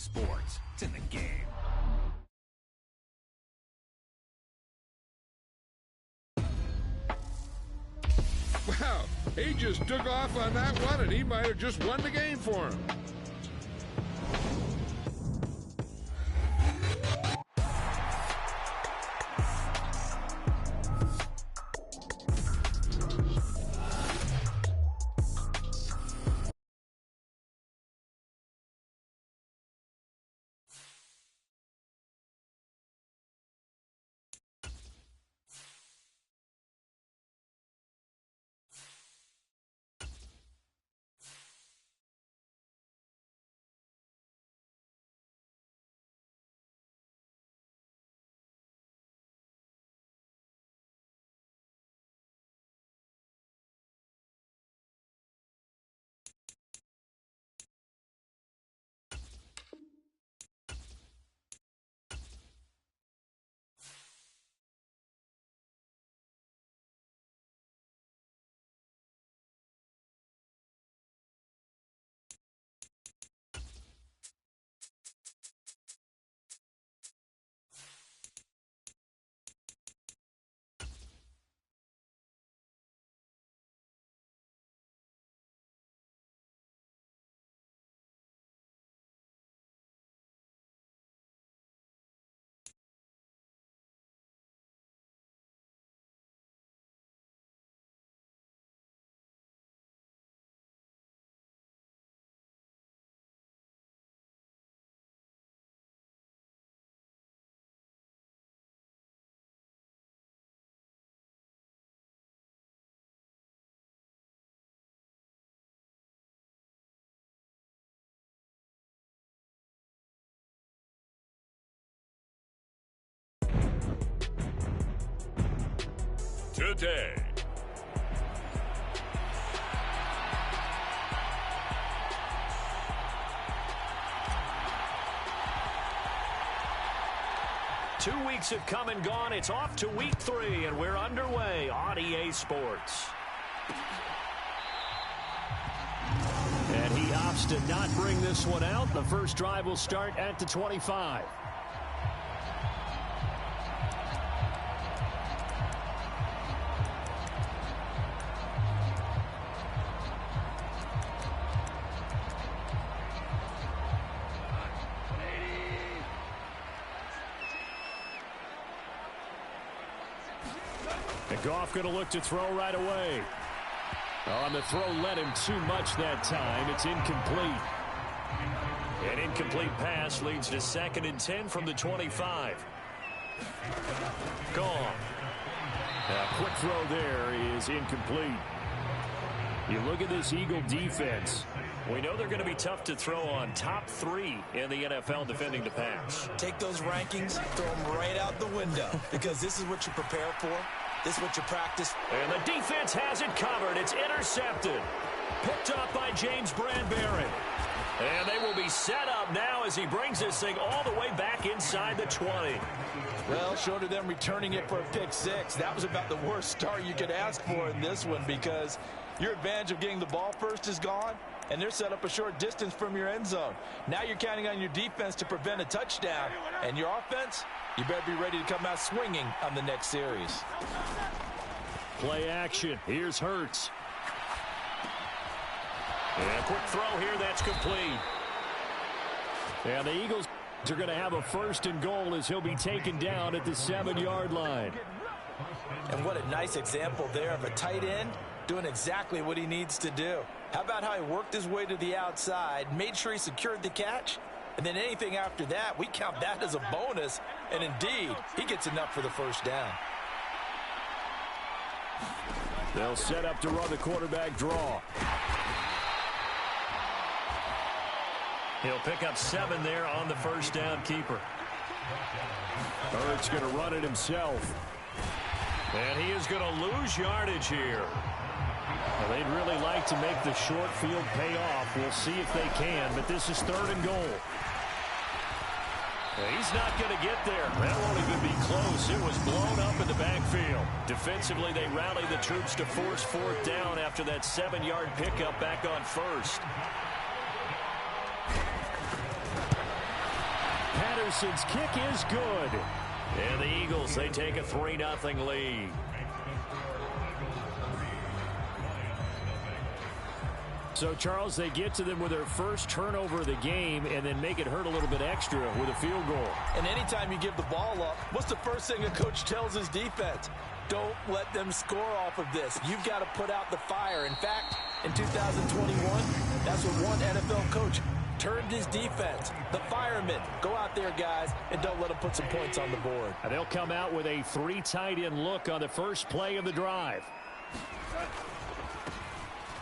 sports. It's in the game. Wow, he just took off on that one, and he might have just won the game for him. Today. Two weeks have come and gone. It's off to week 3, and we're underway on EA Sports. And he opts to not bring this one out. The first drive will start at the 25. And Goff going to look to throw right away. On the throw led him too much that time. It's incomplete. An incomplete pass leads to 2nd and 10 from the 25. Gone. A quick throw there is incomplete. You look at this Eagle defense. We know they're going to be tough to throw on. Top 3 in the NFL defending the pass. Take those rankings, throw them right out the window, because this is what you prepare for. This is what you practice. And the defense has it covered. It's intercepted. Picked up by James Bradbury. And they will be set up now as he brings this thing all the way back inside the 20. Well, short of them returning it for a pick 6, that was about the worst start you could ask for in this one, because your advantage of getting the ball first is gone, and they're set up a short distance from your end zone. Now you're counting on your defense to prevent a touchdown, and your offense, you better be ready to come out swinging on the next series. Play action. Here's Hurts. And a quick throw here. That's complete. And the Eagles are going to have a 1st and goal as he'll be taken down at the 7-yard line. And what a nice example there of a tight end doing exactly what he needs to do. How about how he worked his way to the outside, made sure he secured the catch, and then anything after that, we count that as a bonus. And indeed, he gets enough for the 1st down. They'll set up to run the quarterback draw. He'll pick up 7 there on the 1st down keeper. Hurts going to run it himself. And he is going to lose yardage here. Well, they'd really like to make the short field pay off. We'll see if they can, but this is 3rd and goal. He's not going to get there. That won't even be close. It was blown up in the backfield. Defensively, they rally the troops to force 4th down after that 7-yard pickup back on 1st. Patterson's kick is good. And the Eagles, they take a 3-0 lead. So, Charles, they get to them with their first turnover of the game and then make it hurt a little bit extra with a field goal. And anytime you give the ball up, what's the first thing a coach tells his defense? Don't let them score off of this. You've got to put out the fire. In fact, in 2021, that's what one NFL coach turned his defense. The firemen. Go out there, guys, and don't let them put some points on the board. And they'll come out with a 3 tight end look on the first play of the drive.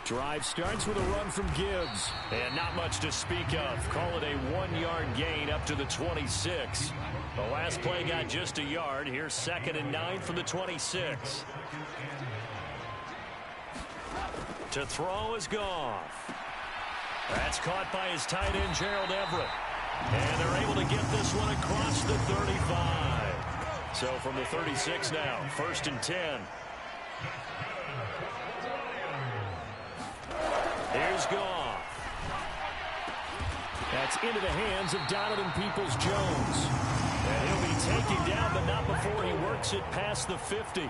Drive starts with a run from Gibbs. And not much to speak of. Call it a 1-yard gain up to the 26. The last play got just a yard. Here's 2nd and 9 from the 26. To throw is Goff. That's caught by his tight end, Gerald Everett. And they're able to get this one across the 35. So from the 36 now, 1st and 10. Here's Goff. That's into the hands of Donovan Peoples-Jones. And he'll be taken down, but not before he works it past the 50.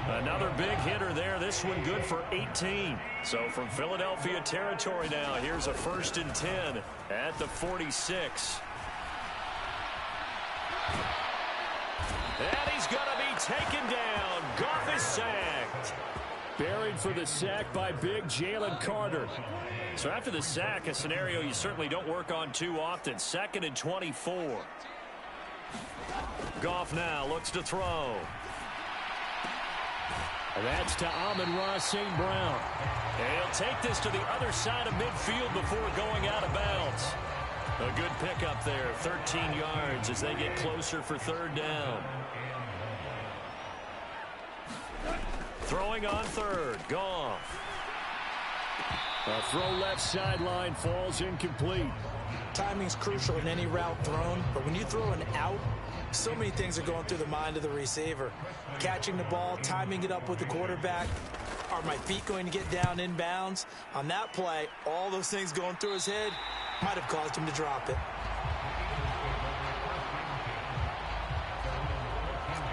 Another big hitter there. This one good for 18. So from Philadelphia territory now, here's a 1st and 10 at the 46. And he's going to be taken down. Goff is sacked. Buried for the sack by big Jalen Carter. So after the sack, a scenario you certainly don't work on too often. 2nd and 24. Goff now looks to throw. That's to Amon-Ra St. Brown. And he'll take this to the other side of midfield before going out of bounds. A good pickup there, 13 yards as they get closer for 3rd down. Throwing on 3rd, Goff. A throw left sideline falls incomplete. Timing's crucial in any route thrown, but when you throw an out, so many things are going through the mind of the receiver. Catching the ball, timing it up with the quarterback. Are my feet going to get down in bounds? On that play, all those things going through his head might have caused him to drop it.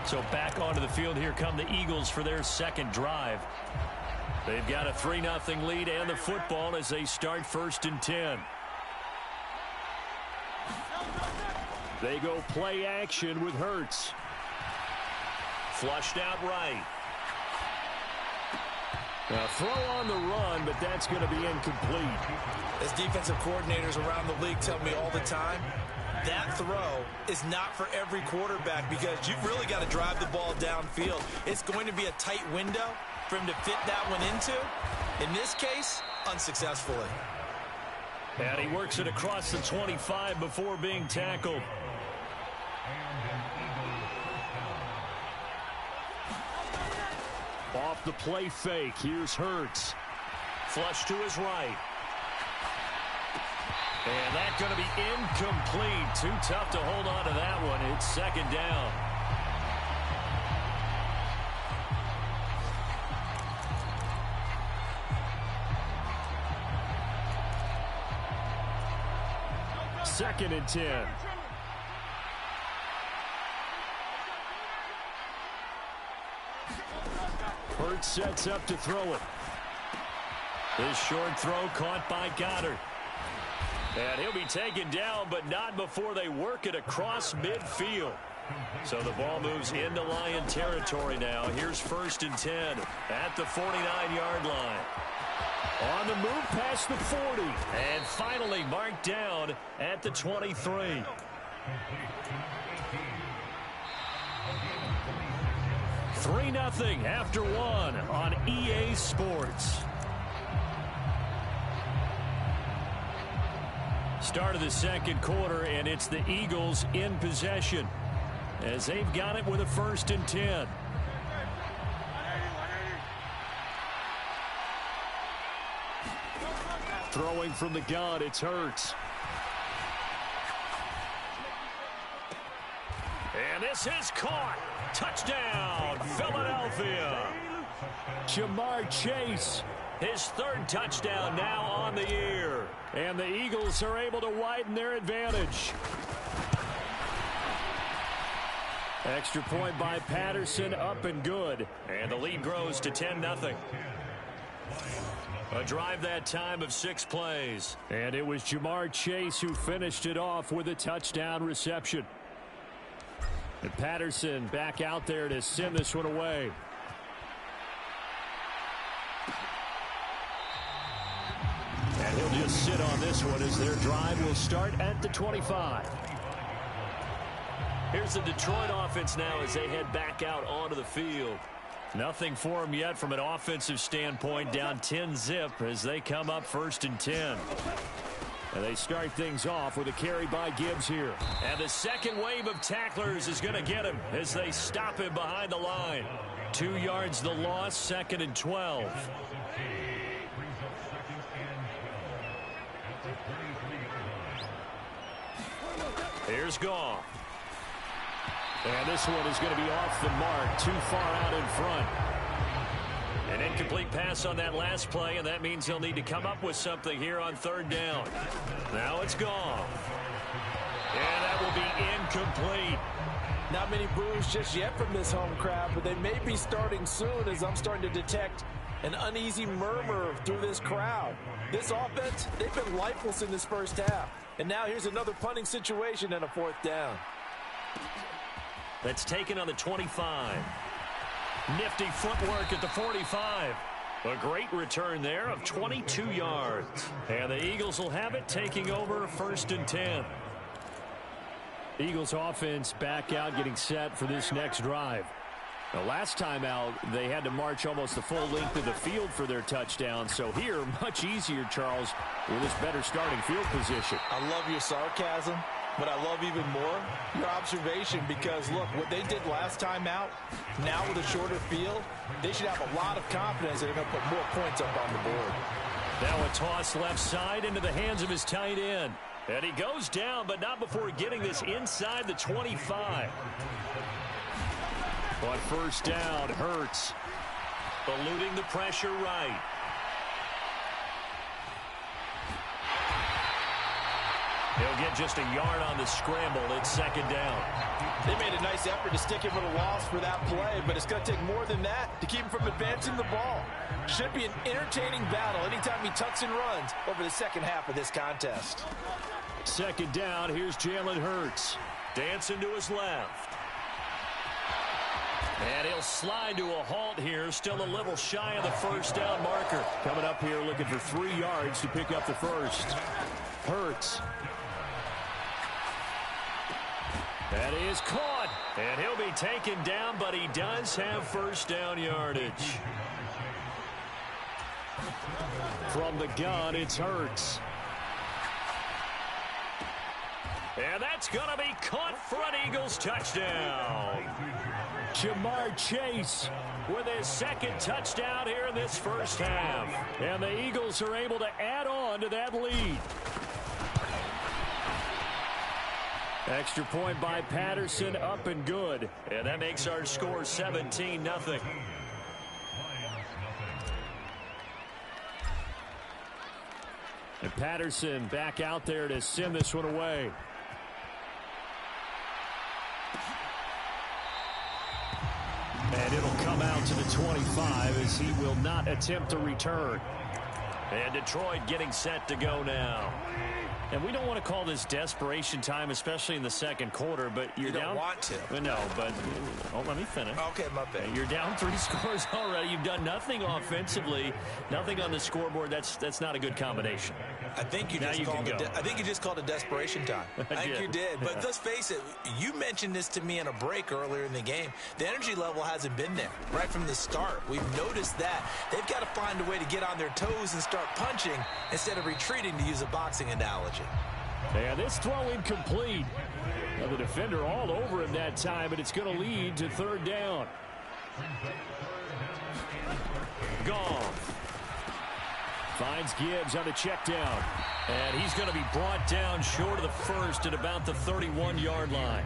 So back onto the field, here come the Eagles for their 2nd drive. They've got a 3-0 lead and the football as they start 1st and 10. They go play action with Hurts. Flushed out right. A throw on the run, but that's going to be incomplete. As defensive coordinators around the league tell me all the time, that throw is not for every quarterback because you've really got to drive the ball downfield. It's going to be a tight window for him to fit that one into. In this case, unsuccessfully. And he works it across the 25 before being tackled. Off the play fake, here's Hurts. Flush to his right. And that's going to be incomplete. Too tough to hold on to that one. It's 2nd down. Second and 10. Hurts sets up to throw it. This short throw caught by Goddard. And he'll be taken down, but not before they work it across midfield. So the ball moves into Lion territory now. Here's 1st and 10 at the 49-yard line. On the move past the 40. And finally marked down at the 23. Three 0 after 1 on EA Sports. Start of the 2nd quarter, and it's the Eagles in possession as they've got it with a 1st and 10. Throwing from the gun, it's Hurts. And this is caught. Touchdown, Philadelphia. Jamar Chase His third touchdown now on the year. And the Eagles are able to widen their advantage. Extra point by Patterson, up and good. And the lead grows to 10-0. A drive that time of 6 plays. And it was Jamar Chase who finished it off with a touchdown reception. And Patterson back out there to send this one away. And he'll just sit on this one as their drive will start at the 25. Here's the Detroit offense now as they head back out onto the field. Nothing for them yet from an offensive standpoint, down 10-zip as they come up 1st and 10. And they start things off with a carry by Gibbs here. And the second wave of tacklers is going to get him as they stop him behind the line. 2 yards the loss, 2nd and 12. Here's Goff. And this one is going to be off the mark, too far out in front. An incomplete pass on that last play, and that means he'll need to come up with something here on 3rd down. Now it's Goff. And that will be incomplete. Not many boos just yet from this home crowd, but they may be starting soon as I'm starting to detect an uneasy murmur through this crowd. This offense, they've been lifeless in this first half. And now here's another punting situation and a 4th down. That's taken on the 25. Nifty footwork at the 45. A great return there of 22 yards. And the Eagles will have it, taking over 1st and 10. Eagles offense back out, getting set for this next drive. The last time out, they had to march almost the full length of the field for their touchdown. So here, much easier, Charles, with this better starting field position. I love your sarcasm, but I love even more your observation, because, look, what they did last time out, now with a shorter field, they should have a lot of confidence that they're going to put more points up on the board. Now a toss left side into the hands of his tight end. And he goes down, but not before getting this inside the 25. On 1st down, Hurts eluding the pressure right. He'll get just a yard on the scramble. It's 2nd down. They made a nice effort to stick him with a loss for that play, but it's going to take more than that to keep him from advancing the ball. Should be an entertaining battle anytime he tucks and runs over the second half of this contest. 2nd down, here's Jalen Hurts. Dancing to his left. And he'll slide to a halt here, still a little shy of the 1st down marker. Coming up here looking for 3 yards to pick up the 1st. Hurts. That is caught. And he'll be taken down, but he does have 1st down yardage. From the gun, it's Hurts. And that's going to be caught for an Eagles touchdown. Jamar Chase with his 2nd touchdown here in this first half. And the Eagles are able to add on to that lead. Extra point by Patterson, up and good. And that makes our score 17-0. And Patterson back out there to send this one away. And it'll come out to the 25 as he will not attempt to return. And Detroit getting set to go now. And we don't want to call this desperation time, especially in the 2nd quarter, but you're you down. Don't want to. No, but let me finish. Okay, my bad. You're down 3 scores already. You've done nothing offensively, nothing on the scoreboard. That's not a good combination. I think you just called it desperation time. I think you did. But let's face it, you mentioned this to me in a break earlier in the game. The energy level hasn't been there right from the start. We've noticed that. They've got to find a way to get on their toes and start punching instead of retreating, to use a boxing analogy. And this throw incomplete. Now the defender all over him that time, but it's going to lead to 3rd down. Goff finds Gibbs on the check down. And he's going to be brought down short of the 1st at about the 31-yard line.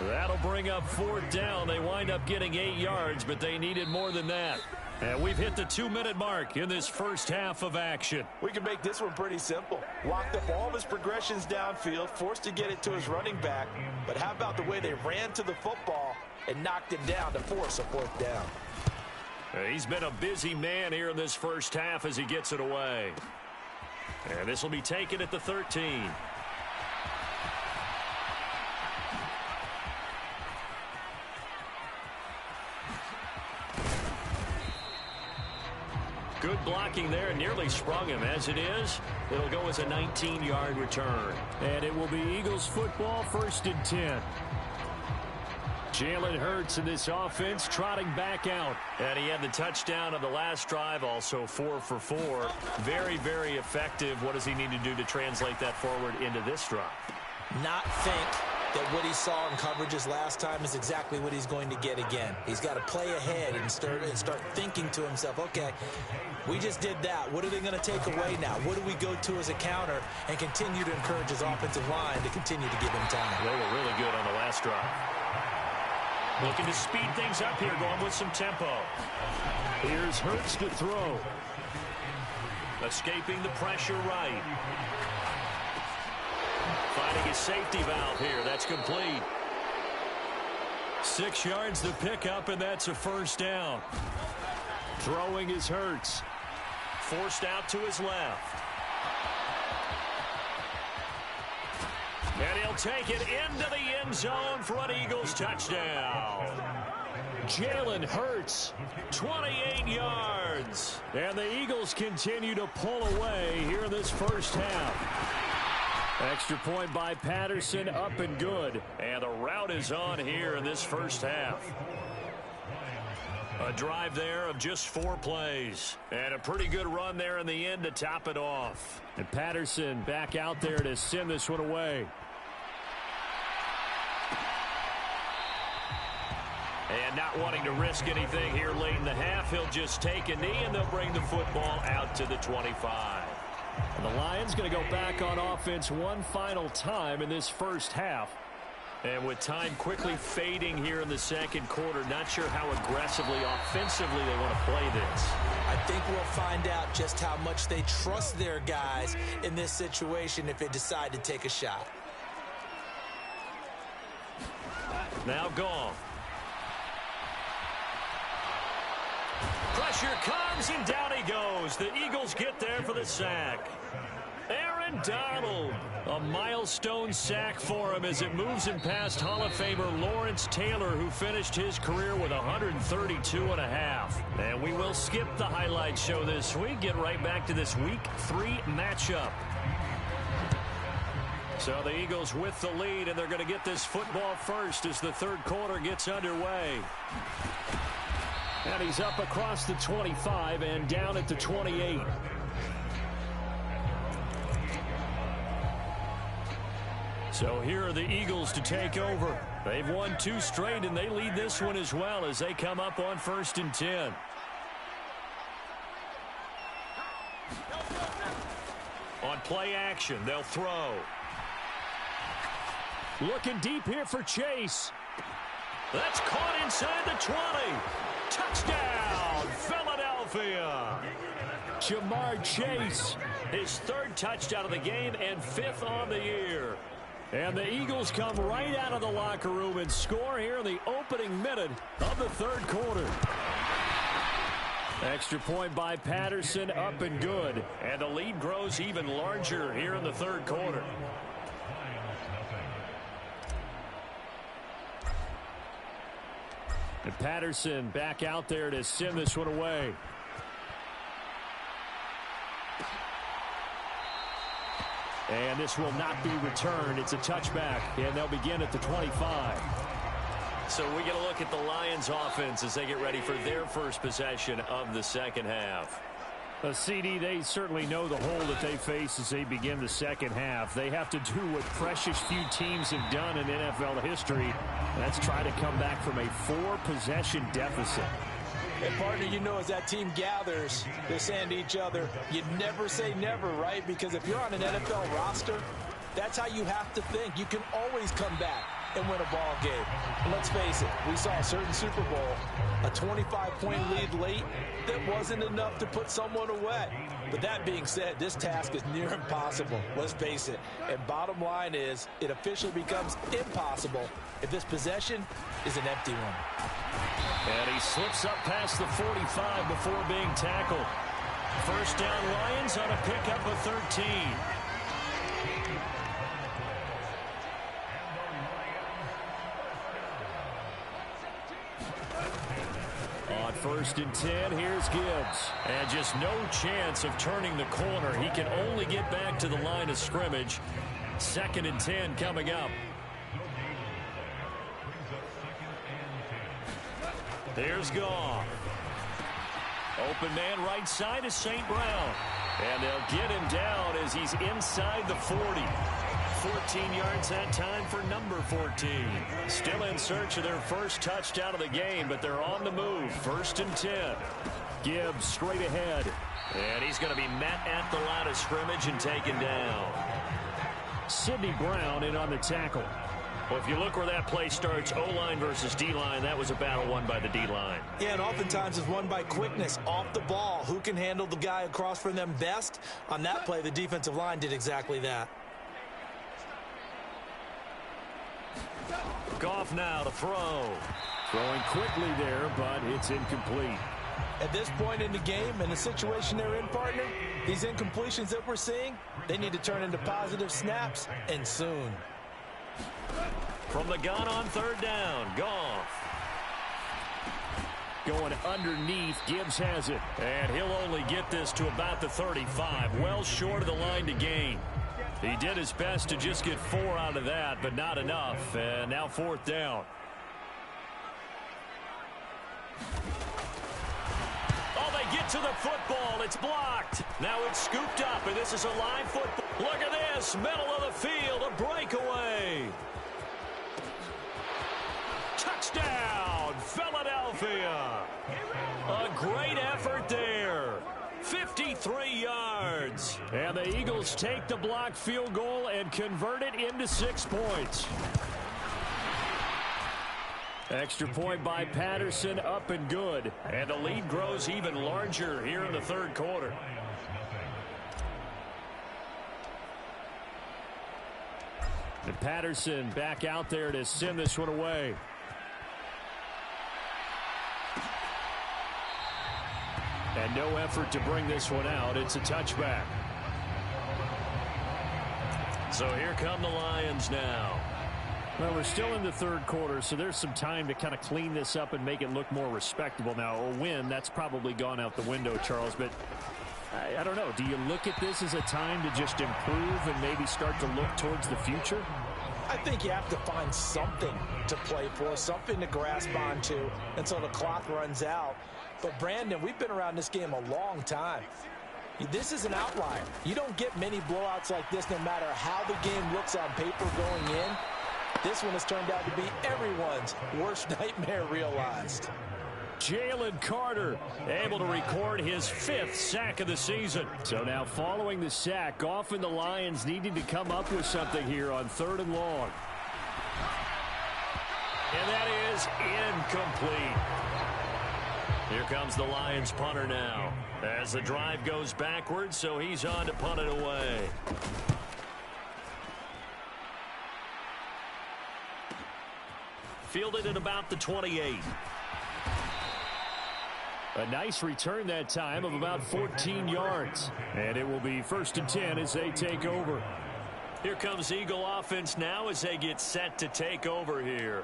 That'll bring up 4th down. They wind up getting 8 yards, but they needed more than that. And we've hit the 2-minute mark in this first half of action. We can make this one pretty simple. Locked up all of his progressions downfield, forced to get it to his running back. But how about the way they ran to the football and knocked it down to force a fourth down? He's been a busy man here in this first half as he gets it away. And this will be taken at the 13. Good blocking there, nearly sprung him. As it is, it'll go as a 19-yard return. And it will be Eagles football, 1st and 10. Jalen Hurts in this offense trotting back out. And he had the touchdown on the last drive, also 4 for 4. Very, very effective. What does he need to do to translate that forward into this drive? Not think that what he saw in coverages last time is exactly what he's going to get again. He's got to play ahead and start thinking to himself, okay, we just did that. What are they going to take away now? What do we go to as a counter? And continue to encourage his offensive line to continue to give him time. They were really good on the last drive. Looking to speed things up here, going with some tempo. Here's Hurts to throw. Escaping the pressure right. Finding his safety valve here. That's complete. 6 yards to pick up, and that's a first down. Throwing is Hurts. Forced out to his left. And he'll take it into the end zone for an Eagles touchdown. Jalen Hurts, 28 yards. And the Eagles continue to pull away here in this first half. Extra point by Patterson, up and good. And the route is on here in this first half. A drive there of just 4 plays. And a pretty good run there in the end to top it off. And Patterson back out there to send this one away. And not wanting to risk anything here late in the half, he'll just take a knee and they'll bring the football out to the 25. And the Lions going to go back on offense one final time in this first half. And with time quickly fading here in the second quarter, not sure how aggressively, offensively they want to play this. I think we'll find out just how much they trust their guys in this situation if they decide to take a shot. Now gone. Pressure comes and down he goes. The Eagles get there for the sack. Aaron Donald, a milestone sack for him as it moves him past Hall of Famer Lawrence Taylor, who finished his career with 132.5. And we will skip the highlight show this week, get right back to this Week 3 matchup. So the Eagles with the lead, and they're going to get this football first as the third quarter gets underway. And he's up across the 25 and down at the 28. So here are the Eagles to take over. They've won 2 straight, and they lead this one as well as they come up on 1st and 10. On play action, they'll throw. Looking deep here for Chase. That's caught inside the 20. Touchdown, Philadelphia. Jamar Chase. His 3rd touchdown of the game and 5th on the year. And the Eagles come right out of the locker room and score here in the opening minute of the 3rd quarter. Extra point by Patterson, up and good. And the lead grows even larger here in the 3rd quarter. And Patterson back out there to send this one away. And this will not be returned. It's a touchback, and they'll begin at the 25. So we get a look at the Lions offense as they get ready for their first possession of the second half. CD, they certainly know the hole that they face as they begin the second half. They have to do what precious few teams have done in NFL history. That's try to come back from a 4-possession deficit. And partner, you know, as that team gathers, they're saying to each other, you never say never, right? Because if you're on an NFL roster, that's how you have to think. You can always come back and win a ball game. And let's face it, we saw a certain Super Bowl, a 25-point lead late that wasn't enough to put someone away. But that being said, this task is near impossible. Let's face it. And bottom line is, it officially becomes impossible if this possession is an empty one. And he slips up past the 45 before being tackled. First down, Lions on a pickup of 13. On 1st and 10, here's Gibbs. And just no chance of turning the corner. He can only get back to the line of scrimmage. 2nd and 10 coming up. Here's Goff. Open man right side is St. Brown. And they'll get him down as he's inside the 40. 14 yards that time for number 14. Still in search of their first touchdown of the game, but they're on the move. 1st and 10. Gibbs straight ahead. And he's going to be met at the line of scrimmage and taken down. Sidney Brown in on the tackle. Well, if you look where that play starts, O-line versus D-line, that was a battle won by the D-line. Yeah, and oftentimes it's won by quickness off the ball. Who can handle the guy across from them best? On that play, the defensive line did exactly that. Goff now to throw. Throwing quickly there, but it's incomplete. At this point in the game and the situation they're in, partner, these incompletions that we're seeing, they need to turn into positive snaps, and soon. From the gun on 3rd down, Goff. Going underneath, Gibbs has it. And he'll only get this to about the 35, well short of the line to gain. He did his best to just get 4 out of that, but not enough. And now 4th down. Oh, they get to the football. It's blocked. Now it's scooped up, and this is a live football. Look at this, middle of the field, a breakaway. Touchdown, Philadelphia. A great effort there. 53 yards. And the Eagles take the blocked field goal and convert it into 6 points. Extra point by Patterson, up and good. And the lead grows even larger here in the 3rd quarter. And Patterson back out there to send this one away. And no effort to bring this one out. It's a touchback. So here come the Lions now. Well, we're still in the 3rd quarter, so there's some time to kind of clean this up and make it look more respectable. Now, a win, that's probably gone out the window, Charles, but I don't know. Do you look at this as a time to just improve and maybe start to look towards the future? I think you have to find something to play for, something to grasp onto until the clock runs out. But, Brandon, we've been around this game a long time. This is an outlier. You don't get many blowouts like this no matter how the game looks on paper going in. This one has turned out to be everyone's worst nightmare realized. Jalen Carter able to record his 5th sack of the season. So now following the sack, Goff and the Lions needing to come up with something here on 3rd and long. And that is incomplete. Here comes the Lions punter now as the drive goes backwards, so he's on to punt it away. Fielded at about the 28. A nice return that time of about 14 yards. And it will be 1st and 10 as they take over. Here comes Eagle offense now as they get set to take over here.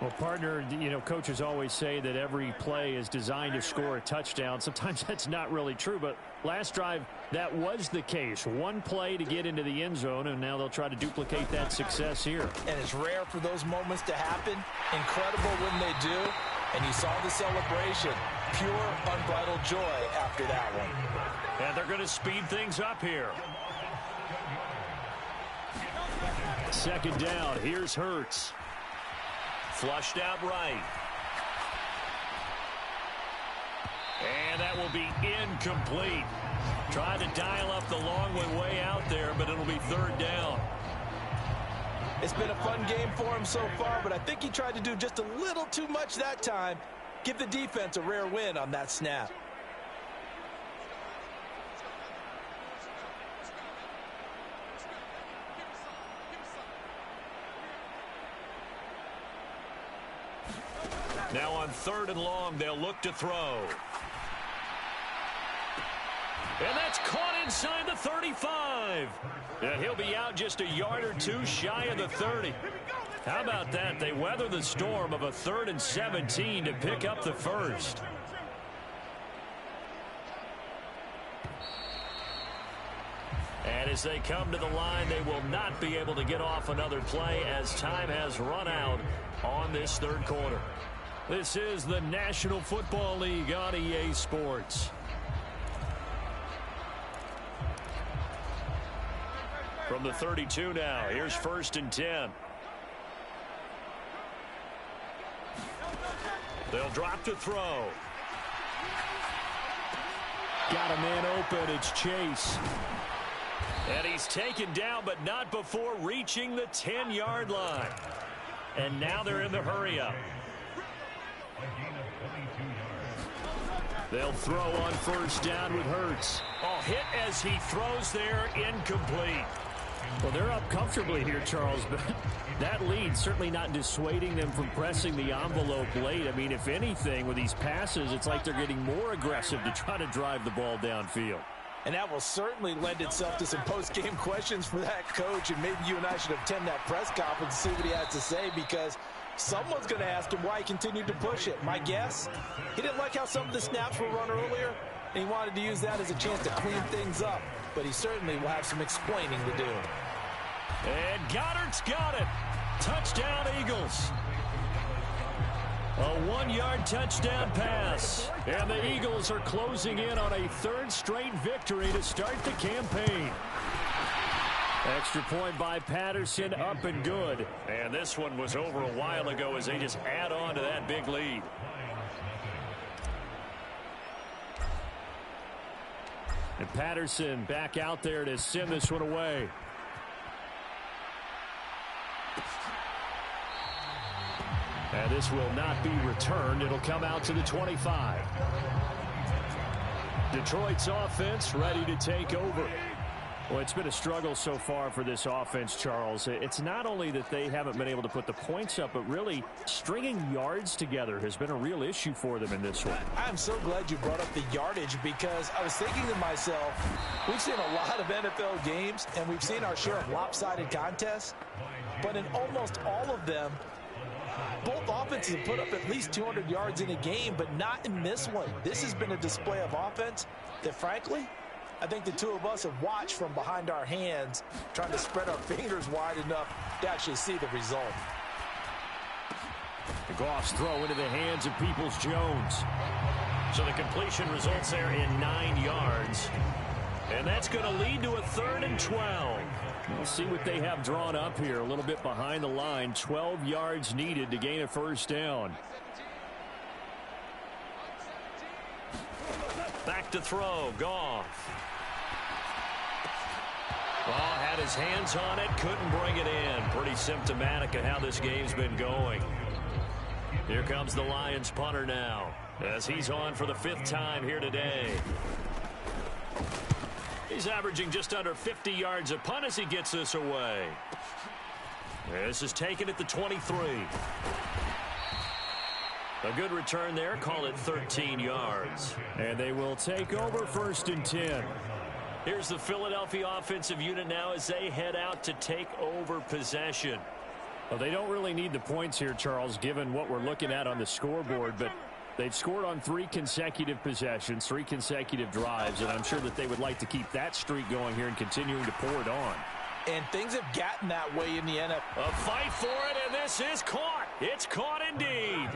Well, partner, you know, coaches always say that every play is designed to score a touchdown. Sometimes that's not really true, but last drive, that was the case. One play to get into the end zone, and now they'll try to duplicate that success here. And it's rare for those moments to happen. Incredible when they do. And you saw the celebration. Pure, unbridled joy after that one. And they're going to speed things up here. 2nd down. Here's Hurts. Flushed out right. And that will be incomplete. Tried to dial up the long one way out there, but it'll be 3rd down. It's been a fun game for him so far, but I think he tried to do just a little too much that time. Give the defense a rare win on that snap. Now on 3rd and long, they'll look to throw. And that's caught inside the 35. And he'll be out just a yard or two shy of the 30. How about that? They weather the storm of a 3rd and 17 to pick up the first. And as they come to the line, they will not be able to get off another play as time has run out on this 3rd quarter. This is the National Football League on EA Sports. From the 32 now, here's 1st and 10. They'll drop to throw. Got a man open. It's Chase. And he's taken down, but not before reaching the 10-yard line. And now they're in the hurry-up. They'll throw on 1st down with Hurts. Oh, hit as he throws there, incomplete. Well, they're up comfortably here, Charles, but that lead certainly not dissuading them from pressing the envelope late. I mean, if anything, with these passes, it's like they're getting more aggressive to try to drive the ball downfield. And that will certainly lend itself to some post-game questions for that coach, and maybe you and I should attend that press conference and see what he has to say, because someone's going to ask him why he continued to push it. My guess, he didn't like how some of the snaps were run earlier, and he wanted to use that as a chance to clean things up. But he certainly will have some explaining to do. And Goddard's got it. Touchdown, Eagles. A 1-yard touchdown pass. And the Eagles are closing in on a 3rd straight victory to start the campaign. Extra point by Patterson, up and good. And this one was over a while ago as they just add on to that big lead. And Patterson back out there to send this one away. And this will not be returned. It'll come out to the 25. Detroit's offense ready to take over. Well, it's been a struggle so far for this offense, Charles. It's not only that they haven't been able to put the points up, but really stringing yards together has been a real issue for them in this one. I'm so glad you brought up the yardage, because I was thinking to myself, we've seen a lot of NFL games, and we've seen our share of lopsided contests, but in almost all of them, both offenses have put up at least 200 yards in a game, but not in this one. This has been a display of offense that, frankly, I think the two of us have watched from behind our hands, trying to spread our fingers wide enough to actually see the result. The Goff's throw into the hands of Peoples-Jones. So the completion results there in 9 yards. And that's going to lead to a 3rd and 12. We'll see what they have drawn up here. A little bit behind the line. 12 yards needed to gain a 1st down. Back to throw. Goff. Oh, had his hands on it. Couldn't bring it in. Pretty symptomatic of how this game's been going. Here comes the Lions punter now, as he's on for the 5th time here today. He's averaging just under 50 yards a punt as he gets this away. This is taken at the 23. A good return there. Call it 13 yards. And they will take over 1st and 10. Here's the Philadelphia offensive unit now as they head out to take over possession. Well, they don't really need the points here, Charles, given what we're looking at on the scoreboard, but they've scored on 3 consecutive possessions, 3 consecutive drives, and I'm sure that they would like to keep that streak going here and continuing to pour it on. And things have gotten that way in the NFL. A fight for it, and this is caught. It's caught indeed.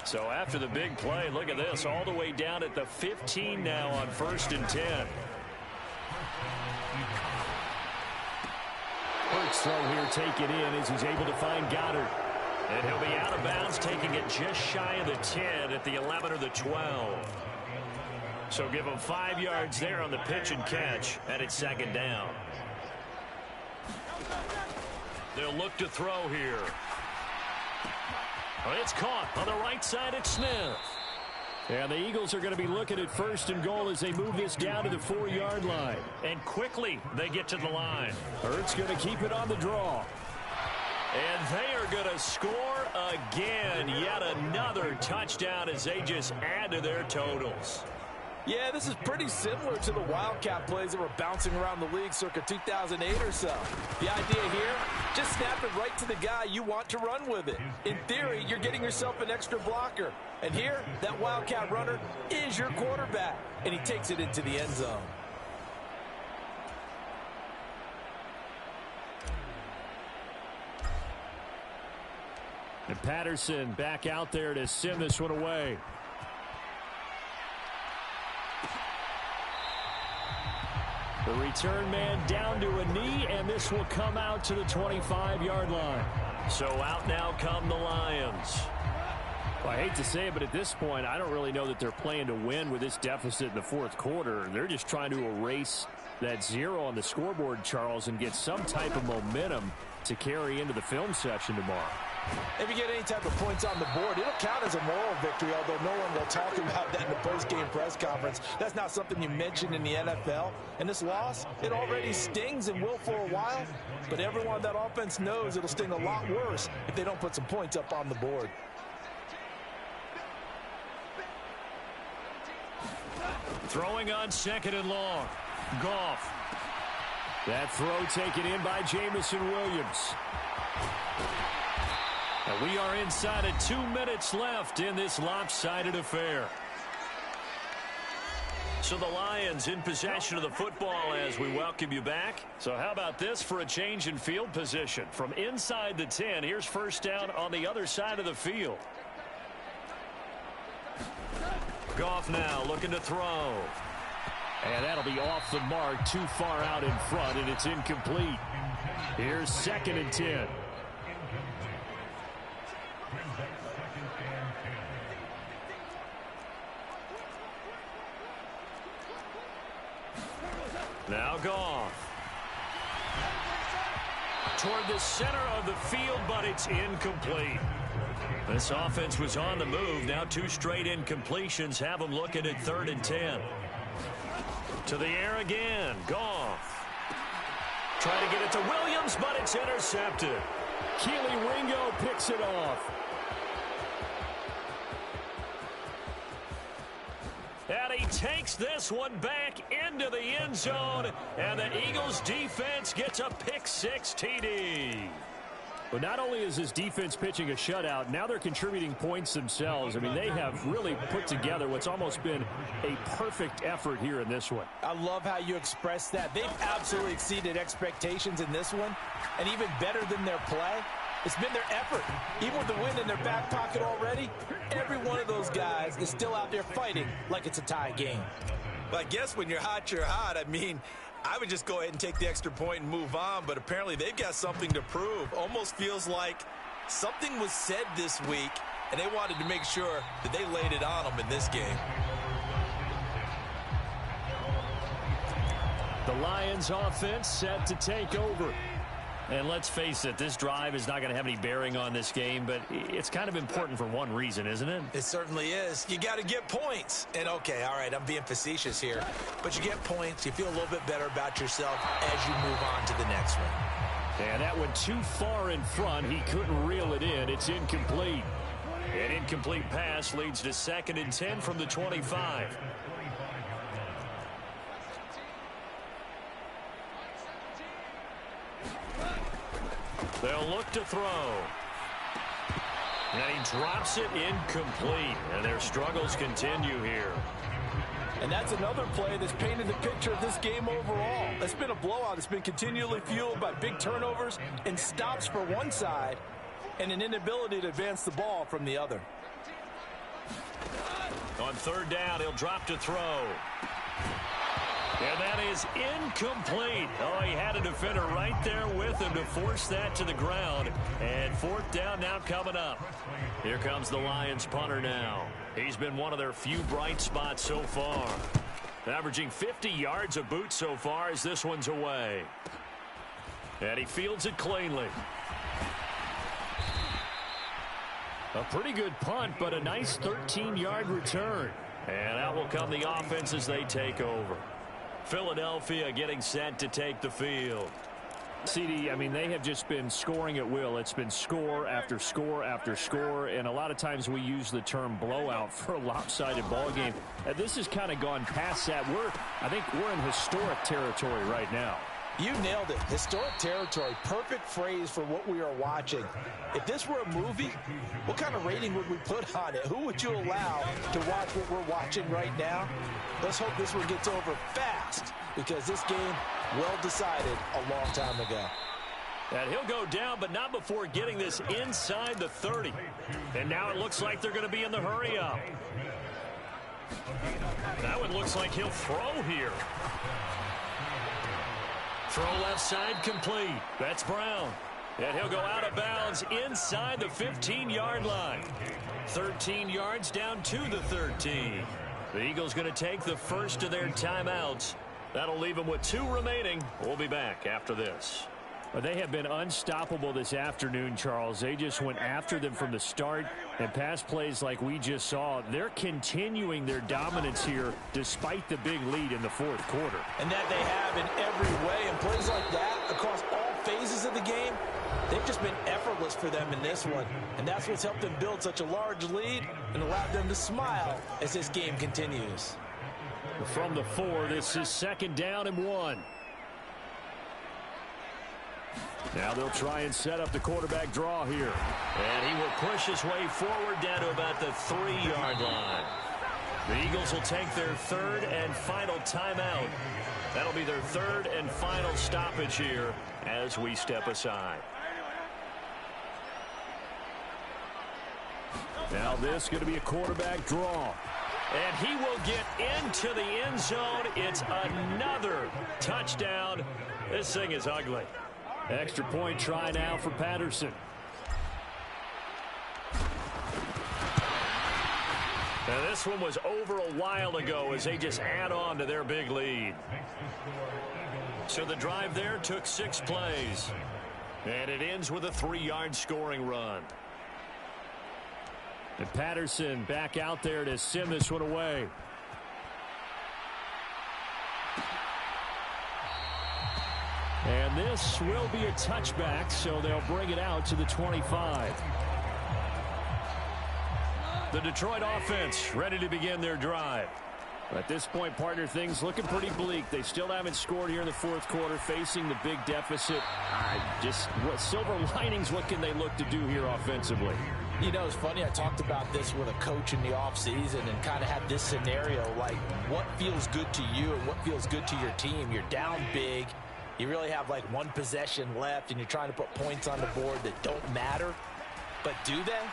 So after the big play, look at this, all the way down at the 15 now on 1st and 10. Hurts throw here taken in as he's able to find Goddard. And he'll be out of bounds, taking it just shy of the 10 at the 11 or the 12. So give him 5 yards there on the pitch and catch, and it's 2nd down. They'll look to throw here. It's caught on the right side at Smith. And the Eagles are going to be looking at 1st and goal as they move this down to the 4-yard line. And quickly they get to the line. Hurts going to keep it on the draw. And they are going to score again. Yet another touchdown as they just add to their totals. Yeah, this is pretty similar to the Wildcat plays that were bouncing around the league circa 2008 or so. The idea here, just snap it right to the guy you want to run with it. In theory, you're getting yourself an extra blocker. And here, that Wildcat runner is your quarterback. And he takes it into the end zone. And Patterson back out there to send this one away. The return man down to a knee, and this will come out to the 25-yard line. So out now come the Lions. Well, I hate to say it, but at this point, I don't really know that they're playing to win with this deficit in the 4th quarter. They're just trying to erase that 0 on the scoreboard, Charles, and get some type of momentum to carry into the film session tomorrow. If you get any type of points on the board, it'll count as a moral victory, although no one will talk about that in the post-game press conference. That's not something you mentioned in the NFL. And this loss, it already stings and will for a while, but everyone on that offense knows it'll sting a lot worse if they don't put some points up on the board. Throwing on 2nd and long. Goff. That throw taken in by Jamison Williams. And we are inside of 2 minutes left in this lopsided affair. So the Lions in possession of the football as we welcome you back. So how about this for a change in field position? From inside the 10, here's 1st down on the other side of the field. Goff now looking to throw. And that'll be off the mark, too far out in front, and it's incomplete. Here's 2nd and 10. Now Goff. Toward the center of the field, but it's incomplete. This offense was on the move. Now 2 straight incompletions have them looking at 3rd and 10. To the air again. Goff. Trying to get it to Williams, but it's intercepted. Keely Ringo picks it off. And he takes this one back into the end zone, and the Eagles defense gets a pick-6 TD. But not only is this defense pitching a shutout, now they're contributing points themselves. I mean, they have really put together what's almost been a perfect effort here in this one. I love how you express that. They've absolutely exceeded expectations in this one, and even better than their play, it's been their effort. Even with the win in their back pocket already, every one of those guys is still out there fighting like it's a tie game. But I guess when you're hot, you're hot. I mean, I would just go ahead and take the extra point and move on, but apparently they've got something to prove. Almost feels like something was said this week, and they wanted to make sure that they laid it on them in this game. The Lions offense set to take over. And let's face it, this drive is not going to have any bearing on this game, but it's kind of important for one reason, isn't it? It certainly is. You got to get points. And, okay, all right, I'm being facetious here. But you get points, you feel a little bit better about yourself as you move on to the next one. And that went too far in front. He couldn't reel it in. It's incomplete. An incomplete pass leads to 2nd and 10 from the 25. They'll look to throw. And he drops it incomplete. And their struggles continue here. And that's another play that's painted the picture of this game overall. It's been a blowout. It's been continually fueled by big turnovers and stops for one side and an inability to advance the ball from the other. On 3rd down, he'll drop to throw. And that is incomplete. Oh, he had a defender right there with him to force that to the ground. And 4th down now coming up. Here comes the Lions punter now. He's been one of their few bright spots so far. Averaging 50 yards a boot so far as this one's away. And he fields it cleanly. A pretty good punt, but a nice 13-yard return. And out will come the offense as they take over. Philadelphia getting set to take the field. CD, I mean, they have just been scoring at will. It's been score after score after score, and a lot of times we use the term blowout for a lopsided ball game. This has kind of gone past that. I think we're in historic territory right now. You nailed it. Historic territory. Perfect phrase for what we are watching. If this were a movie, what kind of rating would we put on it? Who would you allow to watch what we're watching right now? Let's hope this one gets over fast, because this game, well decided a long time ago. And he'll go down, but not before getting this inside the 30. And now it looks like they're going to be in the hurry-up. That one looks like he'll throw here. Throw left side complete. That's Brown. And he'll go out of bounds inside the 15-yard line. 13 yards down to the 13. The Eagles going to take the first of their timeouts. That'll leave them with 2 remaining. We'll be back after this. But they have been unstoppable this afternoon, Charles. They just went after them from the start, and pass plays like we just saw. They're continuing their dominance here despite the big lead in the fourth quarter. And that they have in every way. And plays like that across all phases of the game, they've just been effortless for them in this one. And that's what's helped them build such a large lead and allowed them to smile as this game continues. From the 4, this is 2nd down and 1. Now they'll try and set up the quarterback draw here. And he will push his way forward down to about the 3-yard line. The Eagles will take their 3rd and final timeout. That'll be their 3rd and final stoppage here as we step aside. Now this is going to be a quarterback draw. And he will get into the end zone. It's another touchdown. This thing is ugly. Extra point try now for Patterson. Now this one was over a while ago as they just add on to their big lead. So the drive there took 6 plays. And it ends with a 3-yard scoring run. And Patterson back out there to sim this one away. And this will be a touchback, so they'll bring it out to the 25. The Detroit offense ready to begin their drive. At this point, partner, things looking pretty bleak. They still haven't scored here in the fourth quarter, facing the big deficit. What silver linings, what can they look to do here offensively? You know, it's funny, I talked about this with a coach in the offseason and kind of had this scenario, like what feels good to you and what feels good to your team. You're down big. You really have like 1 possession left, and you're trying to put points on the board that don't matter. But do they?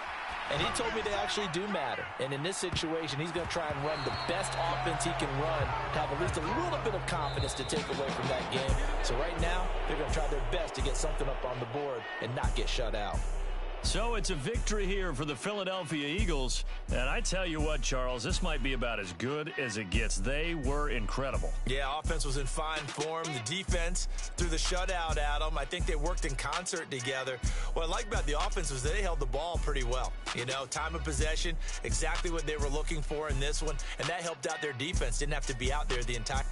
And he told me they actually do matter. And in this situation, he's going to try and run the best offense he can run to have at least a little bit of confidence to take away from that game. So right now, they're going to try their best to get something up on the board and not get shut out. So it's a victory here for the Philadelphia Eagles. And I tell you what, Charles, this might be about as good as it gets. They were incredible. Yeah, offense was in fine form. The defense threw the shutout at them. I think they worked in concert together. What I like about the offense was they held the ball pretty well. You know, time of possession, exactly what they were looking for in this one. And that helped out their defense. Didn't have to be out there the entire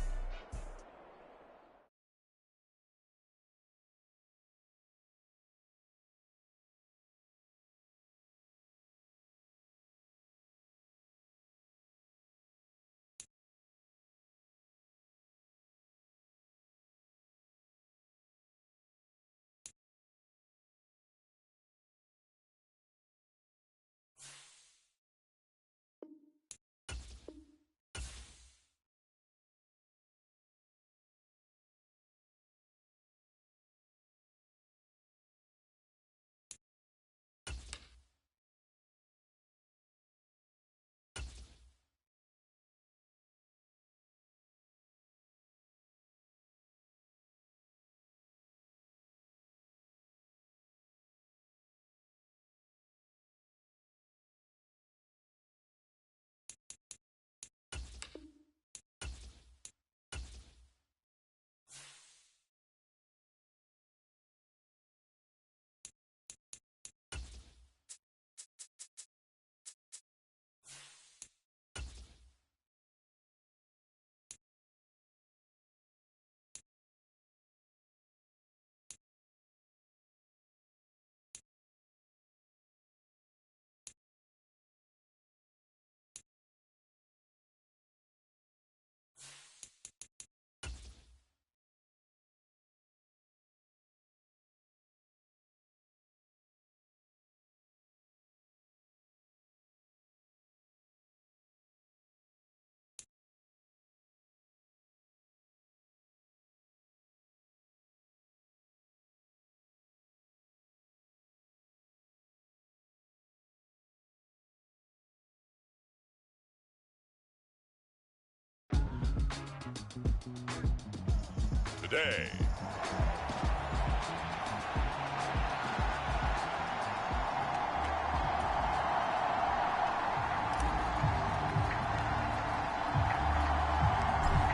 Today.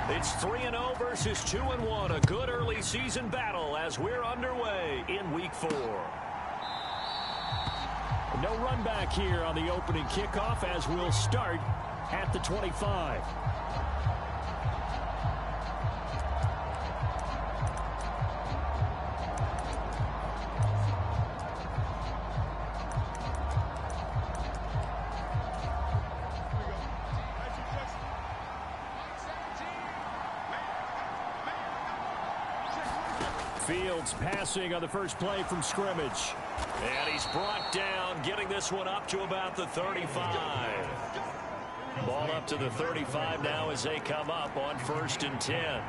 It's 3-0 versus 2-1. A good early season battle as we're underway in Week 4. No run back here on the opening kickoff as we'll start at the 25. Fields passing on the first play from scrimmage. And he's brought down, getting this one up to about the 35. Ball up to the 35 now as they come up on 1st and 10.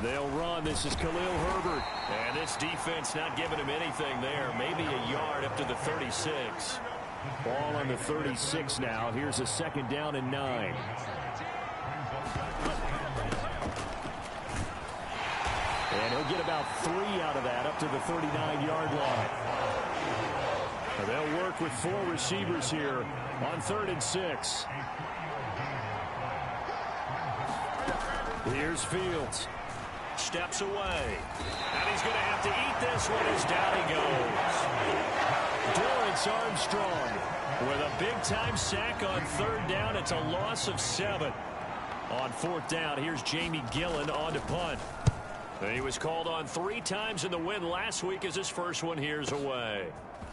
They'll run. This is Khalil Herbert. And this defense not giving him anything there. Maybe a yard up to the 36. Ball on the 36 now. Here's a 2nd down and 9. And he'll get about 3 out of that up to the 39-yard line. They'll work with 4 receivers here on 3rd and 6. Here's Fields. Steps away. And he's going to have to eat this one as down he goes. Dorrance Armstrong with a big-time sack on 3rd down. It's a loss of 7. On 4th down, here's Jamie Gillen on to punt. He was called on 3 times in the win last week as his first one here's away.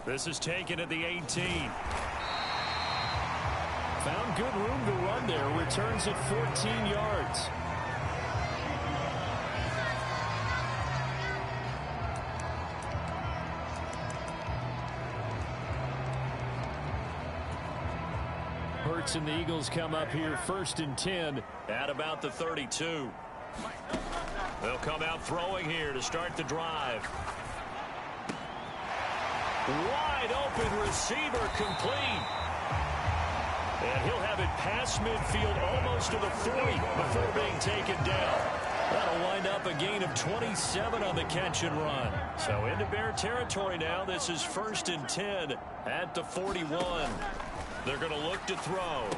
This is taken at the 18. Found good room to run there. Returns at 14 yards. Hurts and the Eagles come up here 1st and 10 at about the 32. They'll come out throwing here to start the drive. Wide open receiver complete. And he'll have it past midfield almost to the 40 before being taken down. That'll wind up a gain of 27 on the catch and run. So into Bear territory now. This is 1st and 10 at the 41. They're going to look to throw.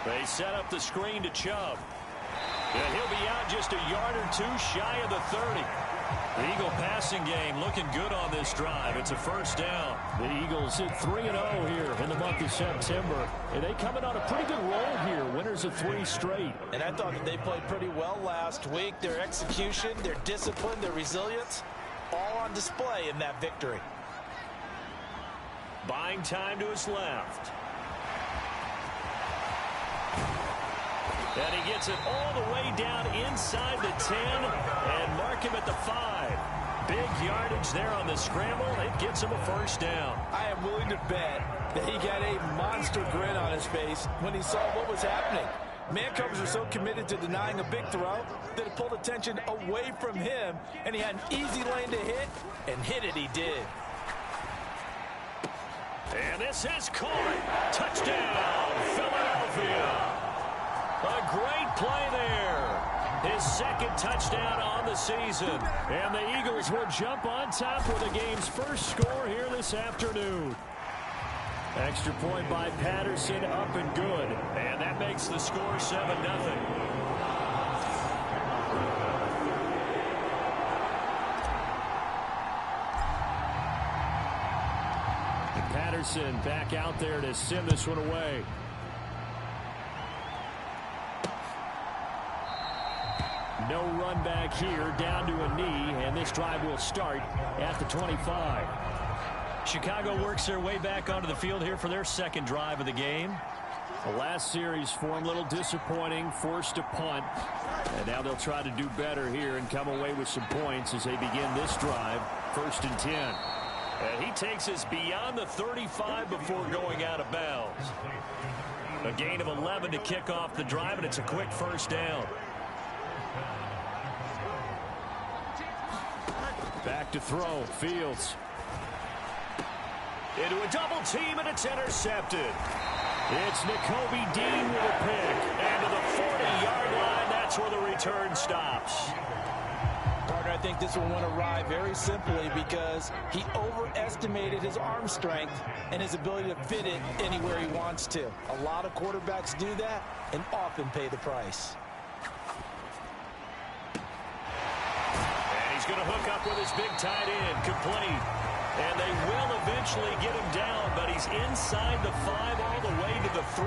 They set up the screen to Chubb. And he'll be out just a yard or 2 shy of the 30. The Eagle passing game looking good on this drive. It's a 1st down. The Eagles hit 3-0 here in the month of September. And they coming on a pretty good roll here. Winners of 3 straight. And I thought that they played pretty well last week. Their execution, their discipline, their resilience, all on display in that victory. Buying time to his left. And he gets it all the way down inside the 10 and mark him at the 5. Big yardage there on the scramble. It gets him a 1st down. I am willing to bet that he got a monster grin on his face when he saw what was happening. Man covers are so committed to denying a big throw that it pulled attention away from him, and he had an easy lane to hit, and hit it he did. And this is caught. Touchdown, Philadelphia. A great play there. His 2nd touchdown on the season. And the Eagles will jump on top with the game's first score here this afternoon. Extra point by Patterson, up and good. And that makes the score 7-0. Patterson back out there to send this one away. No run back here, down to a knee, and this drive will start at the 25. Chicago works their way back onto the field here for their 2nd drive of the game. The last series for them, a little disappointing, forced to punt. And now they'll try to do better here and come away with some points as they begin this drive, 1st and 10. And he takes us beyond the 35 before going out of bounds. A gain of 11 to kick off the drive, and it's a quick 1st down. Back to throw, Fields. Into a double team, and it's intercepted. It's Nakobe Dean with a pick. And to the 40-yard line, that's where the return stops. Partner, I think this one went awry very simply because he overestimated his arm strength and his ability to fit it anywhere he wants to. A lot of quarterbacks do that and often pay the price. And he's going to hook up with his big tight end, complete. And they will eventually get him down, but he's inside the 5 all the way to the 3.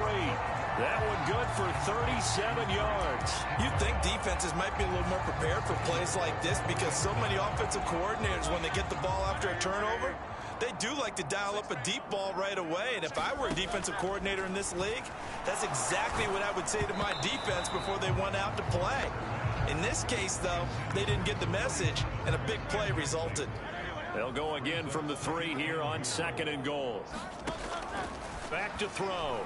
That one good for 37 yards. You'd think defenses might be a little more prepared for plays like this because so many offensive coordinators, when they get the ball after a turnover, they do like to dial up a deep ball right away. And if I were a defensive coordinator in this league, that's exactly what I would say to my defense before they went out to play. In this case, though, they didn't get the message, and a big play resulted. They'll go again from the 3 here on 2nd and goal. Back to throw.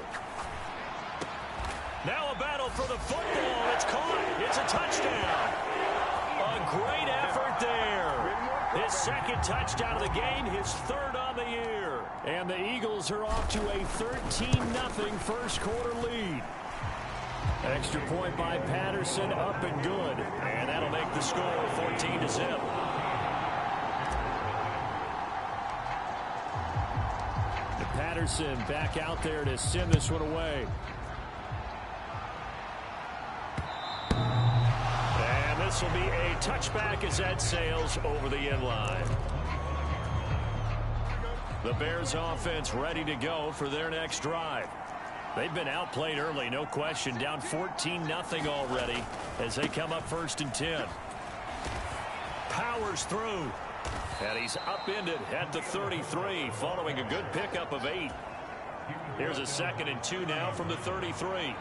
Now a battle for the football. It's caught. It's a touchdown. A great effort there. His 2nd touchdown of the game, his 3rd on the year. And the Eagles are off to a 13-0 first quarter lead. Extra point by Patterson, up and good. And that'll make the score 14-0. Patterson back out there to send this one away. And this will be a touchback as that sails over the end line. The Bears offense ready to go for their next drive. They've been outplayed early, no question. Down 14-0 already as they come up 1st and 10. Powers through. And he's upended at the 33 following a good pickup of 8. Here's a 2nd and 2 now from the 33.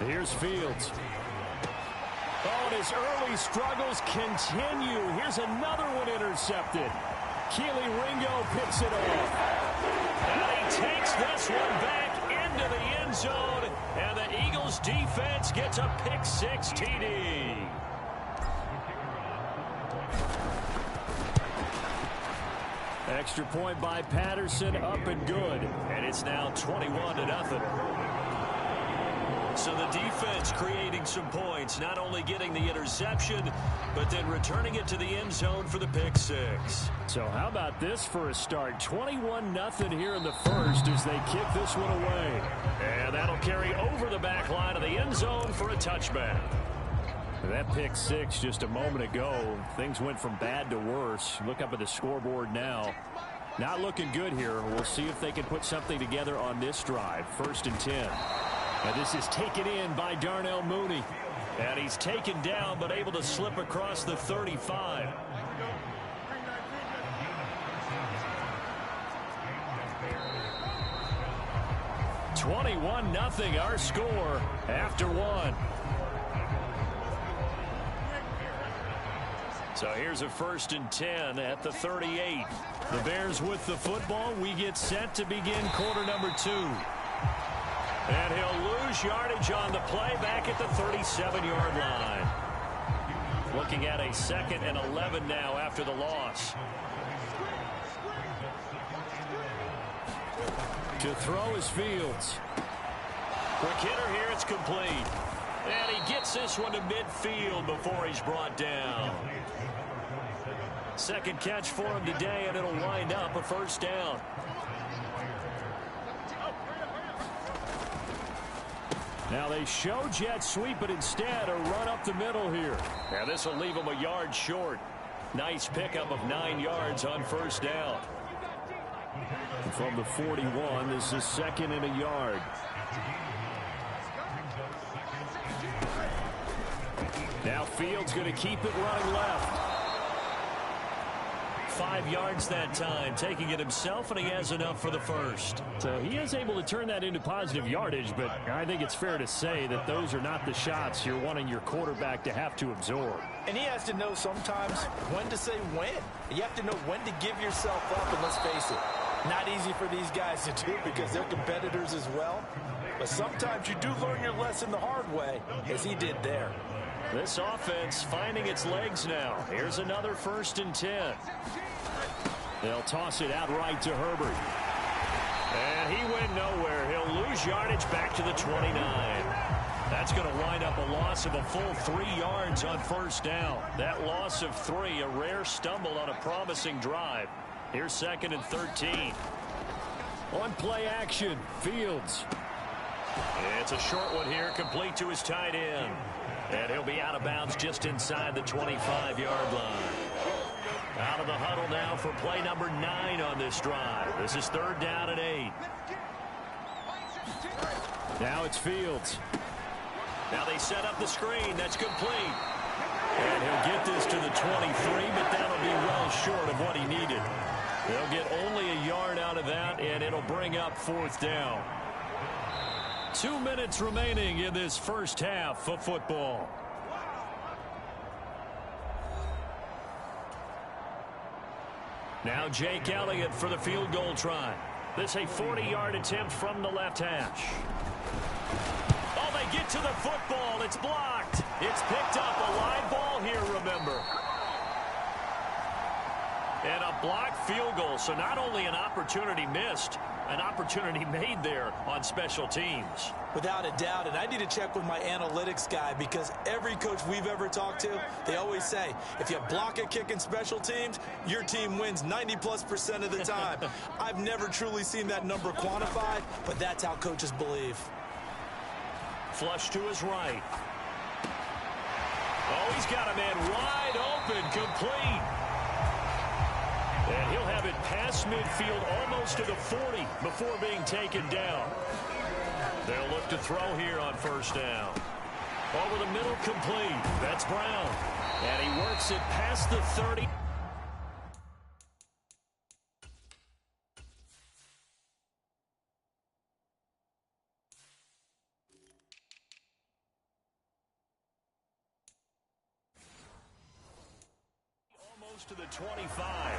Here's Fields. Oh, and his early struggles continue. Here's another one intercepted. Keely Ringo picks it off. And he takes this one back into the end zone. And the Eagles defense gets a pick-6 TD. Extra point by Patterson, up and good. And it's now 21-0. So the defense creating some points, not only getting the interception, but then returning it to the end zone for the pick-6. So how about this for a start? 21-0 here in the first as they kick this one away. And that'll carry over the back line of the end zone for a touchback. That pick-6 just a moment ago, things went from bad to worse. Look up at the scoreboard now. Not looking good here. We'll see if they can put something together on this drive. 1st and 10. And this is taken in by Darnell Mooney. And he's taken down but able to slip across the 35. (21-0) our score after 1. So here's a 1st and 10 at the 38. The Bears with the football. We get set to begin quarter number 2. And he'll lose yardage on the play back at the 37-yard line. Looking at a 2nd and 11 now after the loss. To throw is Fields. Quick hitter here, it's complete. And he gets this one to midfield before he's brought down. 2nd catch for him today, and it'll wind up a 1st down. Now they show jet sweep, but instead a run up the middle here. Now this will leave him a yard short. Nice pickup of 9 yards on 1st down. From the 41, this is 2nd and a yard. Now Fields going to keep it running left. 5 yards that time, taking it himself, and he has enough for the 1st. So he is able to turn that into positive yardage, but I think it's fair to say that those are not the shots you're wanting your quarterback to have to absorb. And he has to know sometimes when to say when. You have to know when to give yourself up, and let's face it, not easy for these guys to do because they're competitors as well. But sometimes you do learn your lesson the hard way, as he did there. This offense finding its legs now. Here's another 1st and 10. They'll toss it out right to Herbert. And he went nowhere. He'll lose yardage back to the 29. That's going to wind up a loss of a full 3 yards on first down. That loss of 3, a rare stumble on a promising drive. Here's 2nd and 13. On play action, Fields. It's a short one here, complete to his tight end. And he'll be out of bounds just inside the 25-yard line. Out of the huddle now for play number 9 on this drive. This is 3rd down and 8. Now it's Fields. Now they set up the screen. That's complete. And he'll get this to the 23, but that'll be well short of what he needed. They'll get only a yard out of that, and it'll bring up 4th down. 2 minutes remaining in this first half of football. Now Jake Elliott for the field goal try. This a 40-yard attempt from the left hash. Oh, they get to the football. It's blocked. It's picked up. A live ball here, remember. And a blocked field goal. So not only an opportunity missed, an opportunity made there on special teams. Without a doubt, and I need to check with my analytics guy because every coach we've ever talked to, they always say, if you block a kick in special teams, your team wins 90+% of the time. I've never truly seen that number quantified, but that's how coaches believe. Flush to his right. Oh, he's got a man wide open, complete. And he'll have it past midfield almost to the 40 before being taken down. They'll look to throw here on first down. Over the middle, complete. That's Brown. And he works it past the 30. Almost to the 25.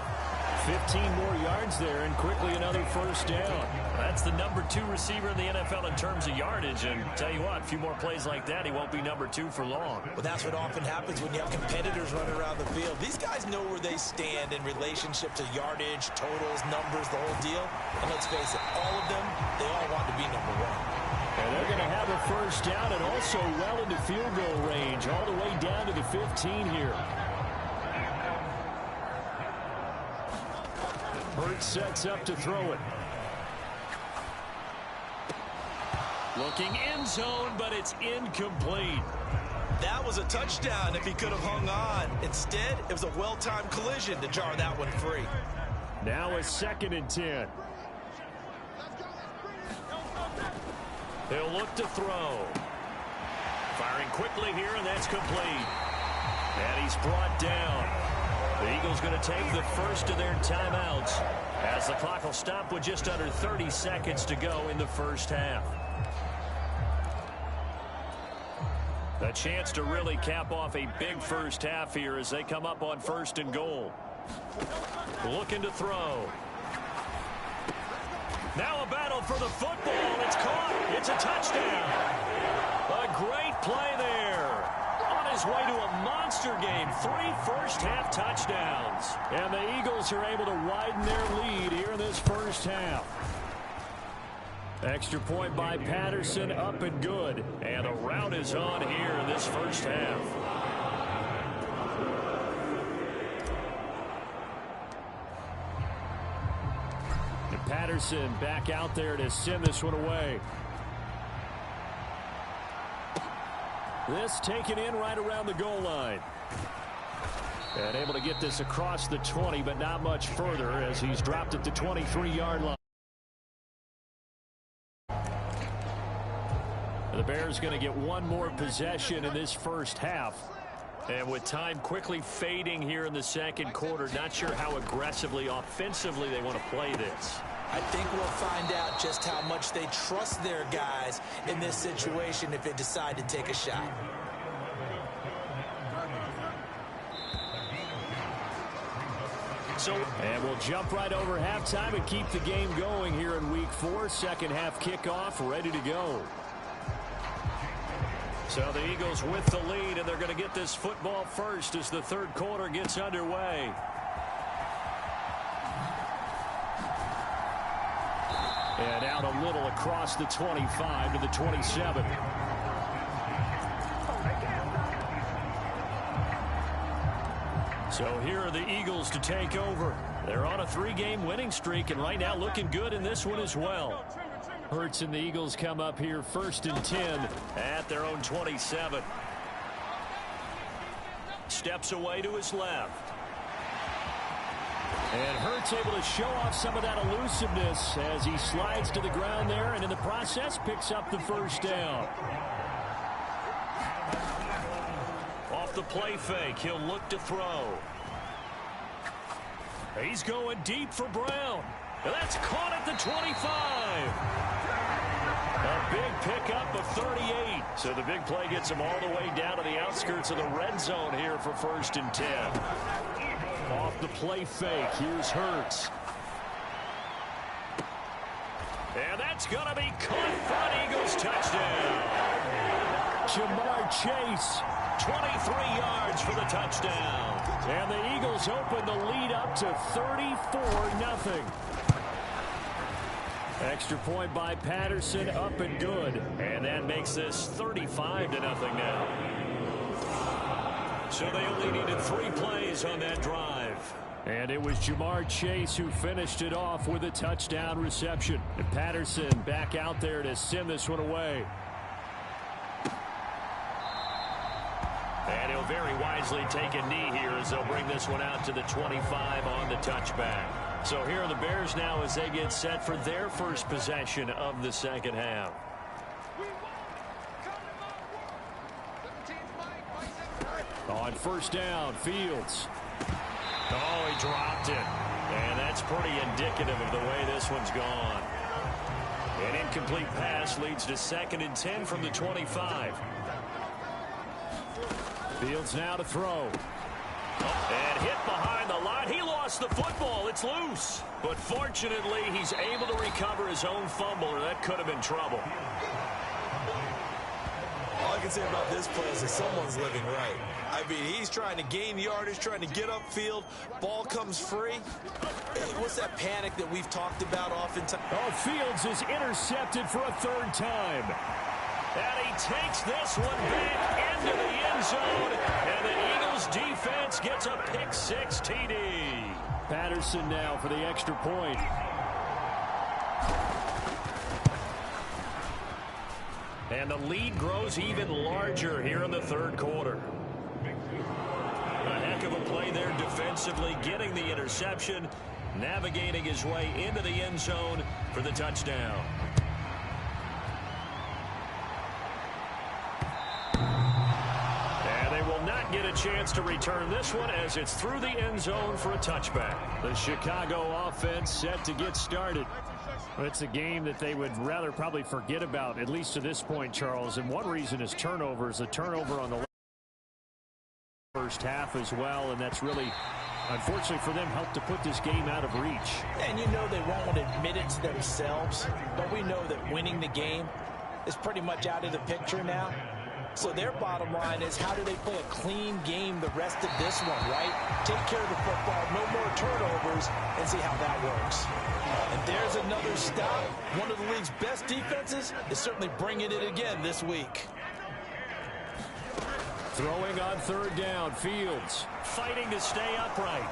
15 more yards there, and quickly another first down. That's the number 2 receiver in the NFL in terms of yardage, and tell you what, a few more plays like that, he won't be number 2 for long. Well, that's what often happens when you have competitors running around the field. These guys know where they stand in relationship to yardage, totals, numbers, the whole deal. And let's face it, all of them, they all want to be number 1. And they're going to have a first down and also well into field goal range, all the way down to the 15 here. Hurts sets up to throw it. Looking end zone, but it's incomplete. That was a touchdown if he could have hung on. Instead, it was a well-timed collision to jar that one free. Now a 2nd and 10. He'll look to throw. Firing quickly here, and that's complete. And he's brought down. The Eagles going to take the first of their timeouts as the clock will stop with just under 30 seconds to go in the first half. A chance to really cap off a big first half here as they come up on 1st and goal. Looking to throw. Now a battle for the football. It's caught. It's a touchdown. A great play there. On his way to a monster game. 3 first-half touchdowns. And the Eagles are able to widen their lead here in this first half. Extra point by Patterson, up and good. And the rout is on here in this first half. And Patterson back out there to send this one away. This taken in right around the goal line. And able to get this across the 20, but not much further as he's dropped at the 23-yard line. The Bears going to get one more possession in this first half. And with time quickly fading here in the second quarter, not sure how aggressively, offensively they want to play this. I think we'll find out just how much they trust their guys in this situation if they decide to take a shot. And we'll jump right over halftime and keep the game going here in week 4. Second half kickoff ready to go. So the Eagles with the lead, and they're going to get this football first as the third quarter gets underway. And out a little across the 25 to the 27. So here are the Eagles to take over. They're on a 3-game winning streak, and right now looking good in this one as well. Hurts and the Eagles come up here 1st and 10 at their own 27. Steps away to his left. And Hurts able to show off some of that elusiveness as he slides to the ground there, and in the process picks up the first down. Off the play fake, he'll look to throw. He's going deep for Brown. That's caught at the 25. A big pickup of 38. So the big play gets him all the way down to the outskirts of the red zone here for 1st and 10. Off the play fake, here's Hurts. And that's going to be caught front. Eagles touchdown. Jamar Chase, 23 yards for the touchdown. And the Eagles open the lead up to 34-0. Extra point by Patterson, up and good. And that makes this 35-0 now. So they only needed 3 plays on that drive. And it was Jamar Chase who finished it off with a touchdown reception. And Patterson back out there to send this one away. And he'll very wisely take a knee here as they'll bring this one out to the 25 on the touchback. So here are the Bears now as they get set for their first possession of the second half. On 1st down, Fields. Oh, he dropped it. And that's pretty indicative of the way this one's gone. An incomplete pass leads to 2nd and 10 from the 25. Fields now to throw. And hit behind the line. He lost the football. It's loose. But fortunately, he's able to recover his own fumble, or that could have been trouble. All I can say about this play is that someone's living right. I mean, he's trying to gain yardage, trying to get upfield. Ball comes free. What's that panic that we've talked about oftentimes? Oh, Fields is intercepted for a 3rd time. And he takes this one back into the end zone. And the Eagles defense gets a pick-6 TD. Patterson now for the extra point. And the lead grows even larger here in the 3rd quarter. A heck of a play there defensively, getting the interception, navigating his way into the end zone for the touchdown. And they will not get a chance to return this one as it's through the end zone for a touchback. The Chicago offense set to get started. It's a game that they would rather probably forget about, at least to this point, Charles. And one reason is turnovers. A turnover on the first half as well, and that's really, unfortunately for them, helped to put this game out of reach. And you know they won't admit it to themselves, but we know that winning the game is pretty much out of the picture now. So their bottom line is, how do they play a clean game the rest of this one, right? Take care of the football, no more turnovers, and see how that works. And there's another stop. One of the league's best defenses is certainly bringing it again this week. Throwing on 3rd down, Fields fighting to stay upright.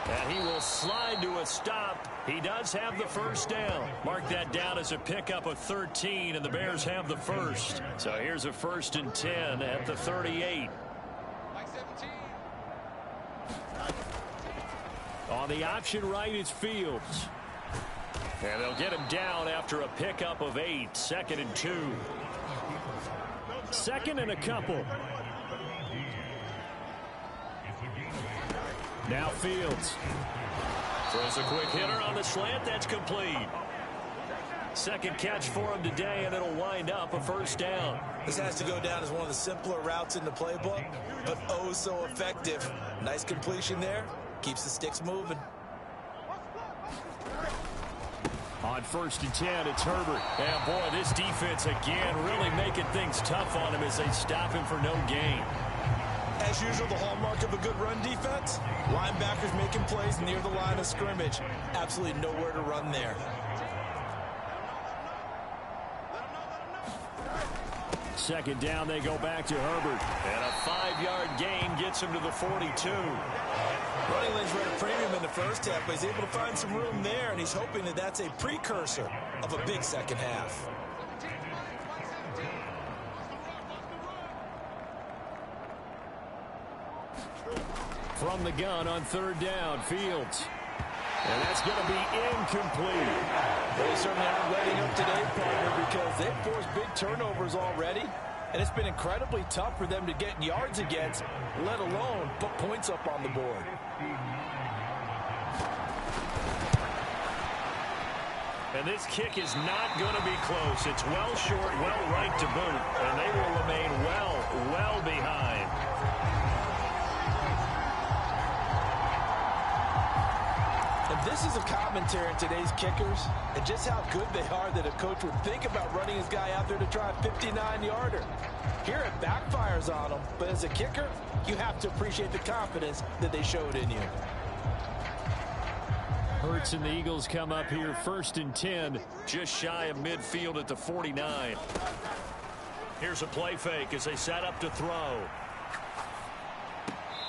And he will slide to a stop. He does have the first down. Mark that down as a pickup of 13, and the Bears have the first. So here's a 1st and 10 at the 38. On the option right is Fields. And they'll get him down after a pickup of 8. 2nd and 2. 2nd and a couple. Now Fields. Throws a quick hitter on the slant. That's complete. 2nd catch for him today, and it'll wind up a 1st down. This has to go down as one of the simpler routes in the playbook, but oh so effective. Nice completion there. Keeps the sticks moving. On 1st and 10, it's Herbert. And boy, this defense again really making things tough on him as they stop him for no gain. As usual, the hallmark of a good run defense, linebackers making plays near the line of scrimmage. Absolutely nowhere to run there. second down, they go back to Herbert. And a 5-yard gain gets him to the 42. Running lanes were at a premium in the first half, but he's able to find some room there, and he's hoping that that's a precursor of a big second half. From the gun on third down, Fields. And that's going to be incomplete. They certainly aren't letting up today, partner, because they've forced big turnovers already, and it's been incredibly tough for them to get yards against, let alone put points up on the board. And this kick is not going to be close. It's well short, well right to boot, and they will remain well behind. And this is a commentary on today's kickers and just how good they are that a coach would think about running his guy out there to try a 59-yarder. Here it backfires on him, but as a kicker, you have to appreciate the confidence that they showed in you. Hurts and the Eagles come up here 1st and 10. Just shy of midfield at the 49. Here's a play fake as they set up to throw.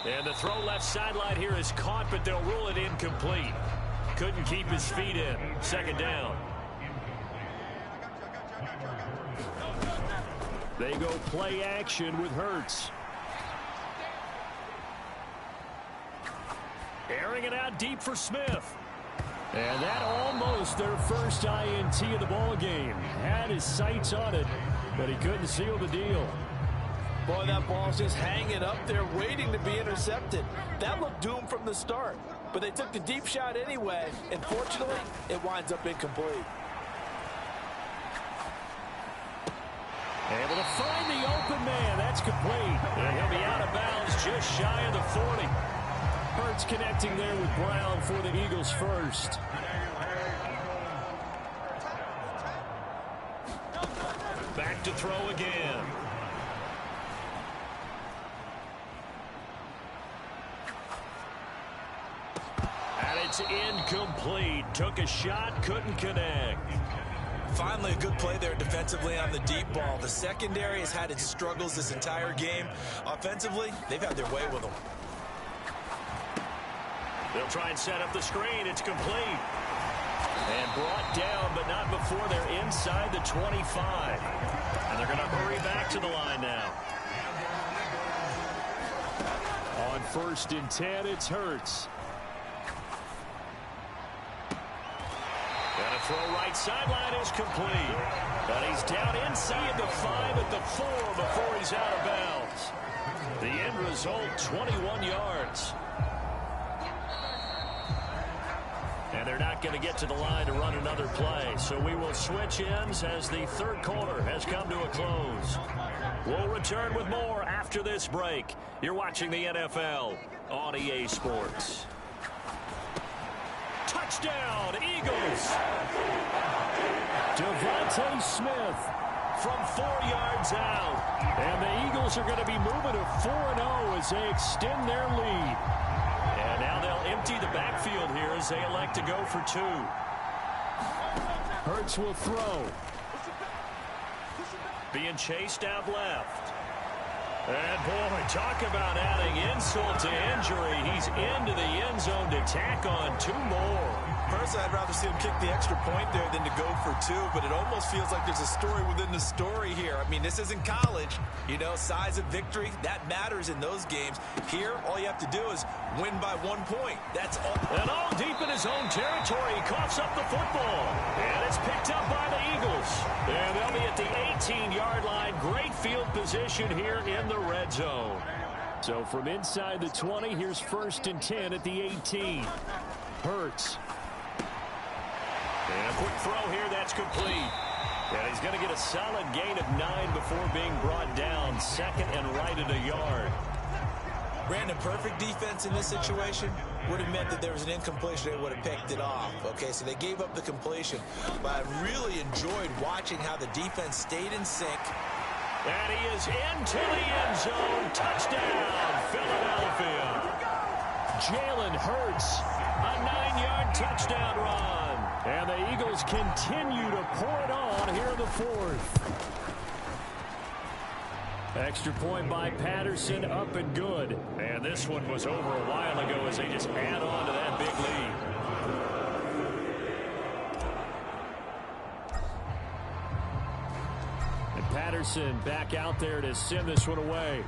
And the throw left sideline here is caught, but they'll rule it incomplete. Couldn't keep his feet in. Second down. They go play action with Hurts. Airing it out deep for Smith. And that almost their first INT of the ball game. Had his sights on it, but he couldn't seal the deal. Boy, that ball's just hanging up there waiting to be intercepted. That looked doomed from the start, but they took the deep shot anyway, and fortunately, it winds up incomplete. Able to find the open man. That's complete. And he'll be out of bounds just shy of the 40. Hurts connecting there with Brown for the Eagles first. Back to throw again. And it's incomplete. Took a shot, couldn't connect. Finally, a good play there defensively on the deep ball. The secondary has had its struggles this entire game. Offensively, they've had their way with them. They'll try and set up the screen. It's complete. And brought down, but not before they're inside the 25. And they're going to hurry back to the line now. On 1st and 10, it's Hurts. And a throw right sideline is complete. But he's down inside the 5 at the 4 before he's out of bounds. The end result, 21 yards. And they're not going to get to the line to run another play. So we will switch ends as the third quarter has come to a close. We'll return with more after this break. You're watching the NFL on EA Sports. Touchdown, Eagles! Devontae Smith from 4 yards out. And the Eagles are going to be moving to 4-0 as they extend their lead. And now they'll empty the backfield here as they elect to go for 2. Hurts will throw. Being chased out left. And boy, talk about adding insult to injury. He's into the end zone to tack on 2 more. Personally, I'd rather see him kick the extra point there than to go for 2, but it almost feels like there's a story within the story here. I mean, this isn't college. You know, size of victory, that matters in those games. Here, all you have to do is win by 1 point. That's all. And all deep in his own territory, he coughs up the football. And it's picked up by the Eagles. And they'll be at the 18-yard line. Great field position here in the red zone. So from inside the 20, here's 1st and 10 at the 18. Hurts. And a quick throw here, that's complete. And he's going to get a solid gain of 9 before being brought down. Second and right at a yard. Brandon, perfect defense in this situation would have meant that there was an incompletion. They would have picked it off. Okay, so they gave up the completion. But I really enjoyed watching how the defense stayed in sync. And he is into the end zone. Touchdown, Philadelphia. Jalen Hurts, a 9-yard touchdown run. And the Eagles continue to pour it on here in the 4th. Extra point by Patterson, up and good. And this one was over a while ago as they just add on to that big lead. And Patterson back out there to send this one away.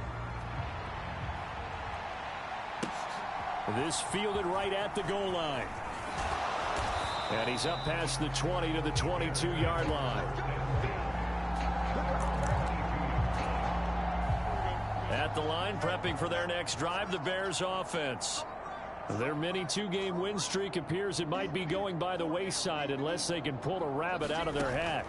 This fielded right at the goal line. And he's up past the 20 to the 22-yard line. At the line, prepping for their next drive, the Bears offense. Their mini two-game win streak appears it might be going by the wayside unless they can pull a rabbit out of their hat.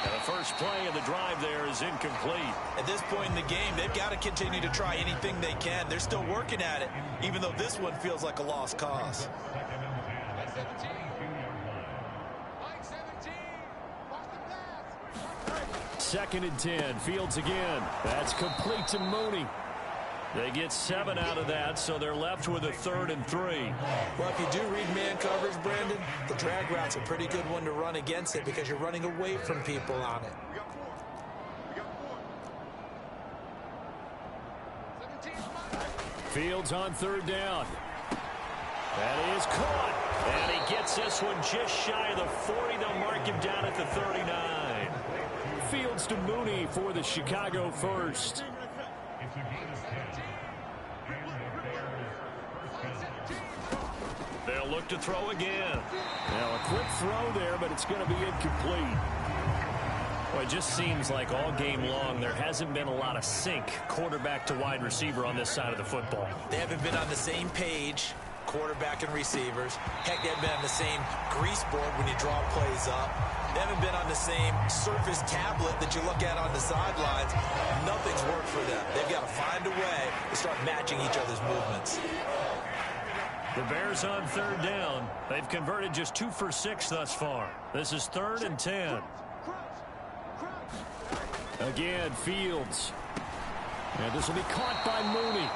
And the first play of the drive there is incomplete. At this point in the game, they've got to continue to try anything they can. They're still working at it, even though this one feels like a lost cause. Second and 10. Fields again. That's complete to Mooney. They get 7 out of that, so they're left with a 3rd and 3. Well, if you do read man coverage, Brandon, the drag route's a pretty good one to run against it because you're running away from people on it. Fields on 3rd down. That is caught. And he gets this one just shy of the 40. They'll mark him down at the 39. Fields to Mooney for the Chicago first. They'll look to throw again. Now a quick throw there, but it's going to be incomplete. Well, it just seems like all game long there hasn't been a lot of sync quarterback to wide receiver on this side of the football. They haven't been on the same page, quarterback and receivers. Heck, they haven't been on the same grease board when you draw plays up. They haven't been on the same surface tablet that you look at on the sidelines. Nothing's worked for them. They've got to find a way to start matching each other's movements. The Bears on 3rd down. They've converted just 2 for 6 thus far. This is 3rd and 10. Again, Fields. And this will be caught by Mooney.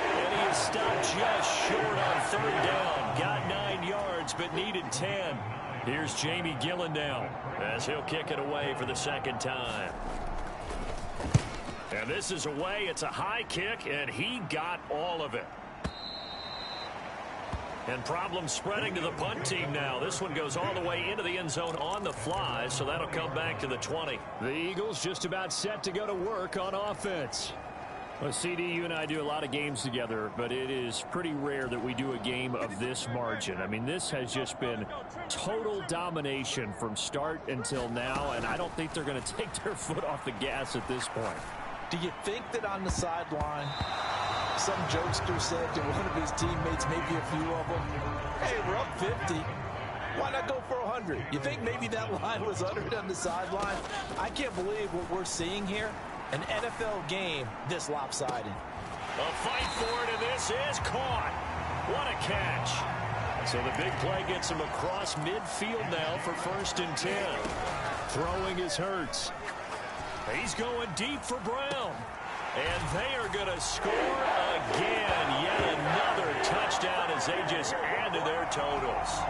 And he is stopped just short on 3rd down. Got 9 yards, but needed 10. Here's Jamie Gillen now as he'll kick it away for the 2nd time. And this is away. It's a high kick, and he got all of it. And problems spreading to the punt team now. This one goes all the way into the end zone on the fly, so that'll come back to the 20. The Eagles just about set to go to work on offense. Well, CD, you and I do a lot of games together, but it is pretty rare that we do a game of this margin. I mean, this has just been total domination from start until now, and I don't think they're going to take their foot off the gas at this point. Do you think that on the sideline, some jokester said to one of his teammates, maybe a few of them, hey, we're up 50. Why not go for 100? You think maybe that line was uttered on the sideline? I can't believe what we're seeing here. An NFL game this lopsided. A fight for it, and this is caught. What a catch. So the big play gets him across midfield now for 1st and 10. Throwing is Hurts. He's going deep for Brown. And they are going to score again. Yet another touchdown as they just add to their totals.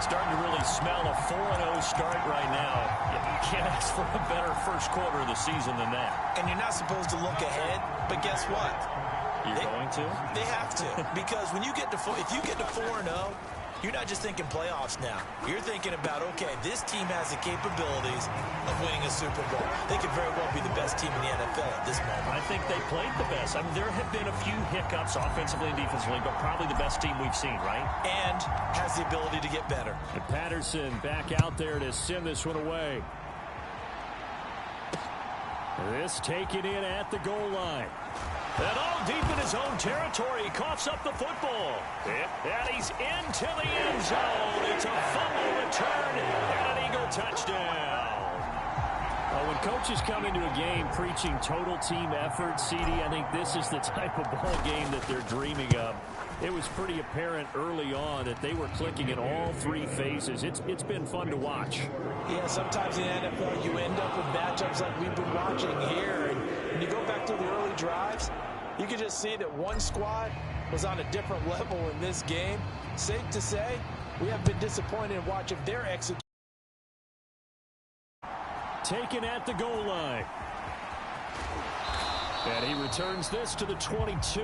Starting to really smell a 4-0 start right now. You can't ask for a better first quarter of the season than that. And you're not supposed to look ahead, but guess what? You're going to? They have to. Because when you get to if you get to 4-0, you're not just thinking playoffs now. You're thinking about, okay, this team has the capabilities of winning a Super Bowl. They could very well be the best team in the NFL at this moment. I think they played the best. I mean, there have been a few hiccups offensively and defensively, but probably the best team we've seen, right? And has the ability to get better. And Patterson back out there to send this one away. This taken in at the goal line. And all deep in his own territory, he coughs up the football. And he's into the end zone. It's a fumble return and an Eagle touchdown. Well, when coaches come into a game preaching total team effort, CD, I think this is the type of ball game that they're dreaming of. It was pretty apparent early on that they were clicking in all 3 phases. It's been fun to watch. Yeah, sometimes in the NFL you end up with matchups like we've been watching here. And when you go back to the early drives, you can just see that one squad was on a different level in this game. Safe to say, we have been disappointed in watching their execution. taken at the goal line. And he returns this to the 22.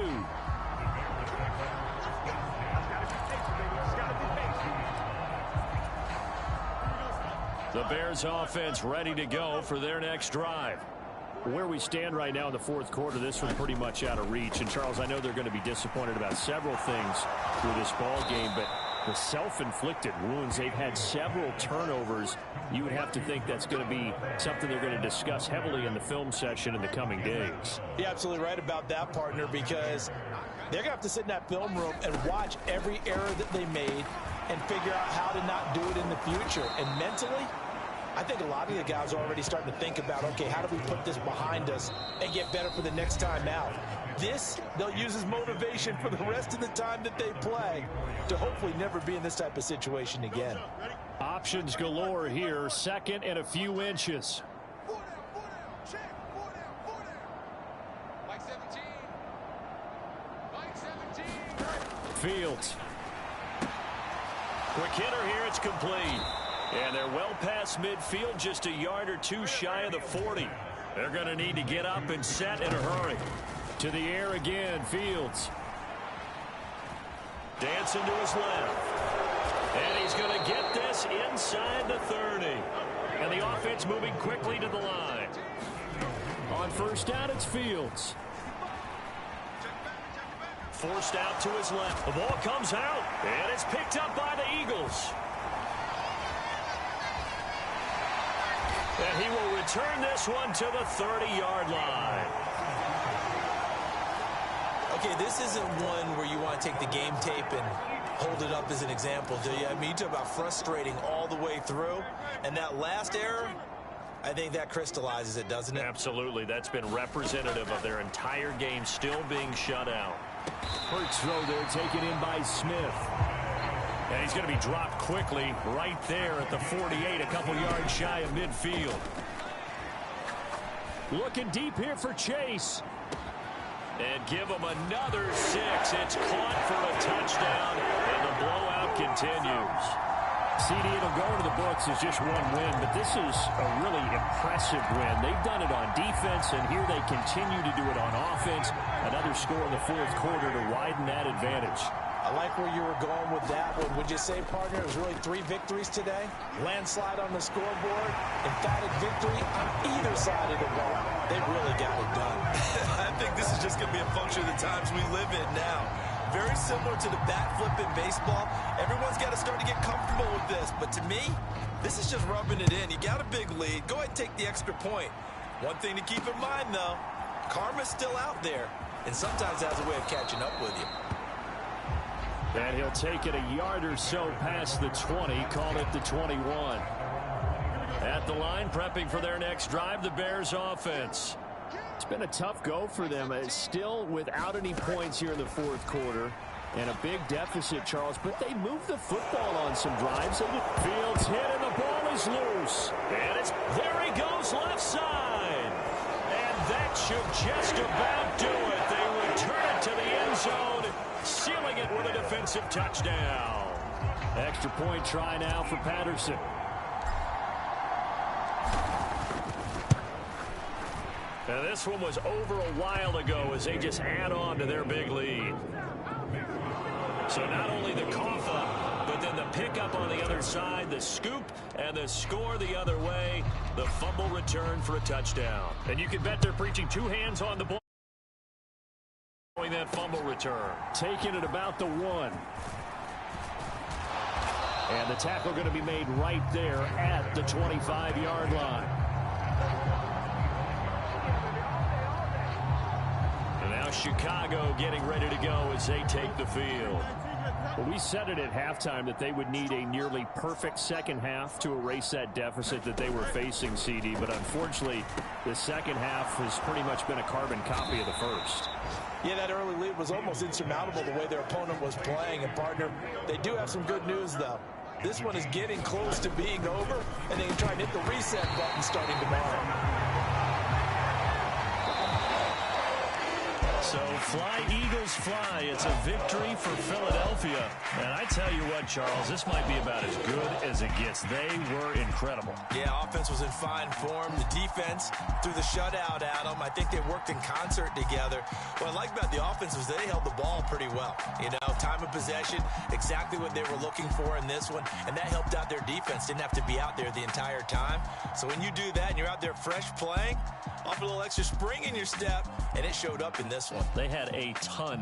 The Bears offense ready to go for their next drive. Where we stand right now in the fourth quarter, this one's pretty much out of reach. And, Charles, I know they're going to be disappointed about several things through this ball game, but the self-inflicted wounds, they've had several turnovers. You would have to think that's going to be something they're going to discuss heavily in the film session in the coming days. You're absolutely right about that, partner, because they're going to have to sit in that film room and watch every error that they made and figure out how to not do it in the future. And mentally, I think a lot of the guys are already starting to think about, okay, how do we put this behind us and get better for the next time out? This, they'll use as motivation for the rest of the time that they play to hopefully never be in this type of situation again. Options galore here, second and a few inches. Fields. Quick hitter here, it's complete. And they're well past midfield, just a yard or two shy of the 40. They're going to need to get up and set in a hurry. To the air again, Fields. Dancing to his left. And he's going to get this inside the 30. And the offense moving quickly to the line. On first down, it's Fields. Forced out to his left. The ball comes out, and it's picked up by the Eagles. And he will return this one to the 30-yard line. Okay, this isn't one where you want to take the game tape and hold it up as an example, do you? I mean, you talk about frustrating all the way through. And that last error, I think that crystallizes it, doesn't it? Absolutely. That's been representative of their entire game still being shut out. Hurts throw there, taken in by Smith. And he's going to be dropped quickly right there at the 48, a couple yards shy of midfield. Looking deep here for Chase. And give him another 6. It's caught for a touchdown, and the blowout continues. CD, it'll go into the books as just one win, but this is a really impressive win. They've done it on defense, and here they continue to do it on offense. Another score in the fourth quarter to widen that advantage. I like where you were going with that one. Would you say, partner, it was really 3 victories today? Landslide on the scoreboard, emphatic victory on either side of the ball. They really got it done. I think this is just going to be a function of the times we live in now. Very similar to the bat flip in baseball. Everyone's got to start to get comfortable with this. But to me, this is just rubbing it in. You got a big lead. Go ahead and take the extra point. One thing to keep in mind, though, karma's still out there. And sometimes has a way of catching up with you. And he'll take it a yard or so past the 20, call it the 21. At the line, prepping for their next drive, the Bears offense. It's been a tough go for them. It's still without any points here in the fourth quarter. And a big deficit, Charles, but they move the football on some drives. Fields hit and the ball is loose. And it's there he goes left side. And that should just about do it. They return it to the end zone, sealing it with a defensive touchdown. Extra point try now for Patterson. Now this one was over a while ago as they just add on to their big lead. So not only the cough up, but then the pickup on the other side, the scoop, and the score the other way, the fumble return for a touchdown. And you can bet they're preaching 2 hands on the ball. That fumble return. Taking it about the 1. And the tackle going to be made right there at the 25-yard line. And now Chicago getting ready to go as they take the field. Well, we said it at halftime that they would need a nearly perfect second half to erase that deficit that they were facing, CD. But unfortunately, the second half has pretty much been a carbon copy of the first. Yeah, that early lead was almost insurmountable the way their opponent was playing. And, partner, they do have some good news, though. This one is getting close to being over, and they can try and hit the reset button starting tomorrow. So fly, Eagles, fly. It's a victory for Philadelphia. And I tell you what, Charles, this might be about as good as it gets. They were incredible. Yeah, offense was in fine form. The defense threw the shutout at them. I think they worked in concert together. What I like about the offense was they held the ball pretty well. You know, time of possession, exactly what they were looking for in this one, and that helped out their defense. Didn't have to be out there the entire time. So when you do that and you're out there fresh playing, off a little extra spring in your step, and it showed up in this one. They had a ton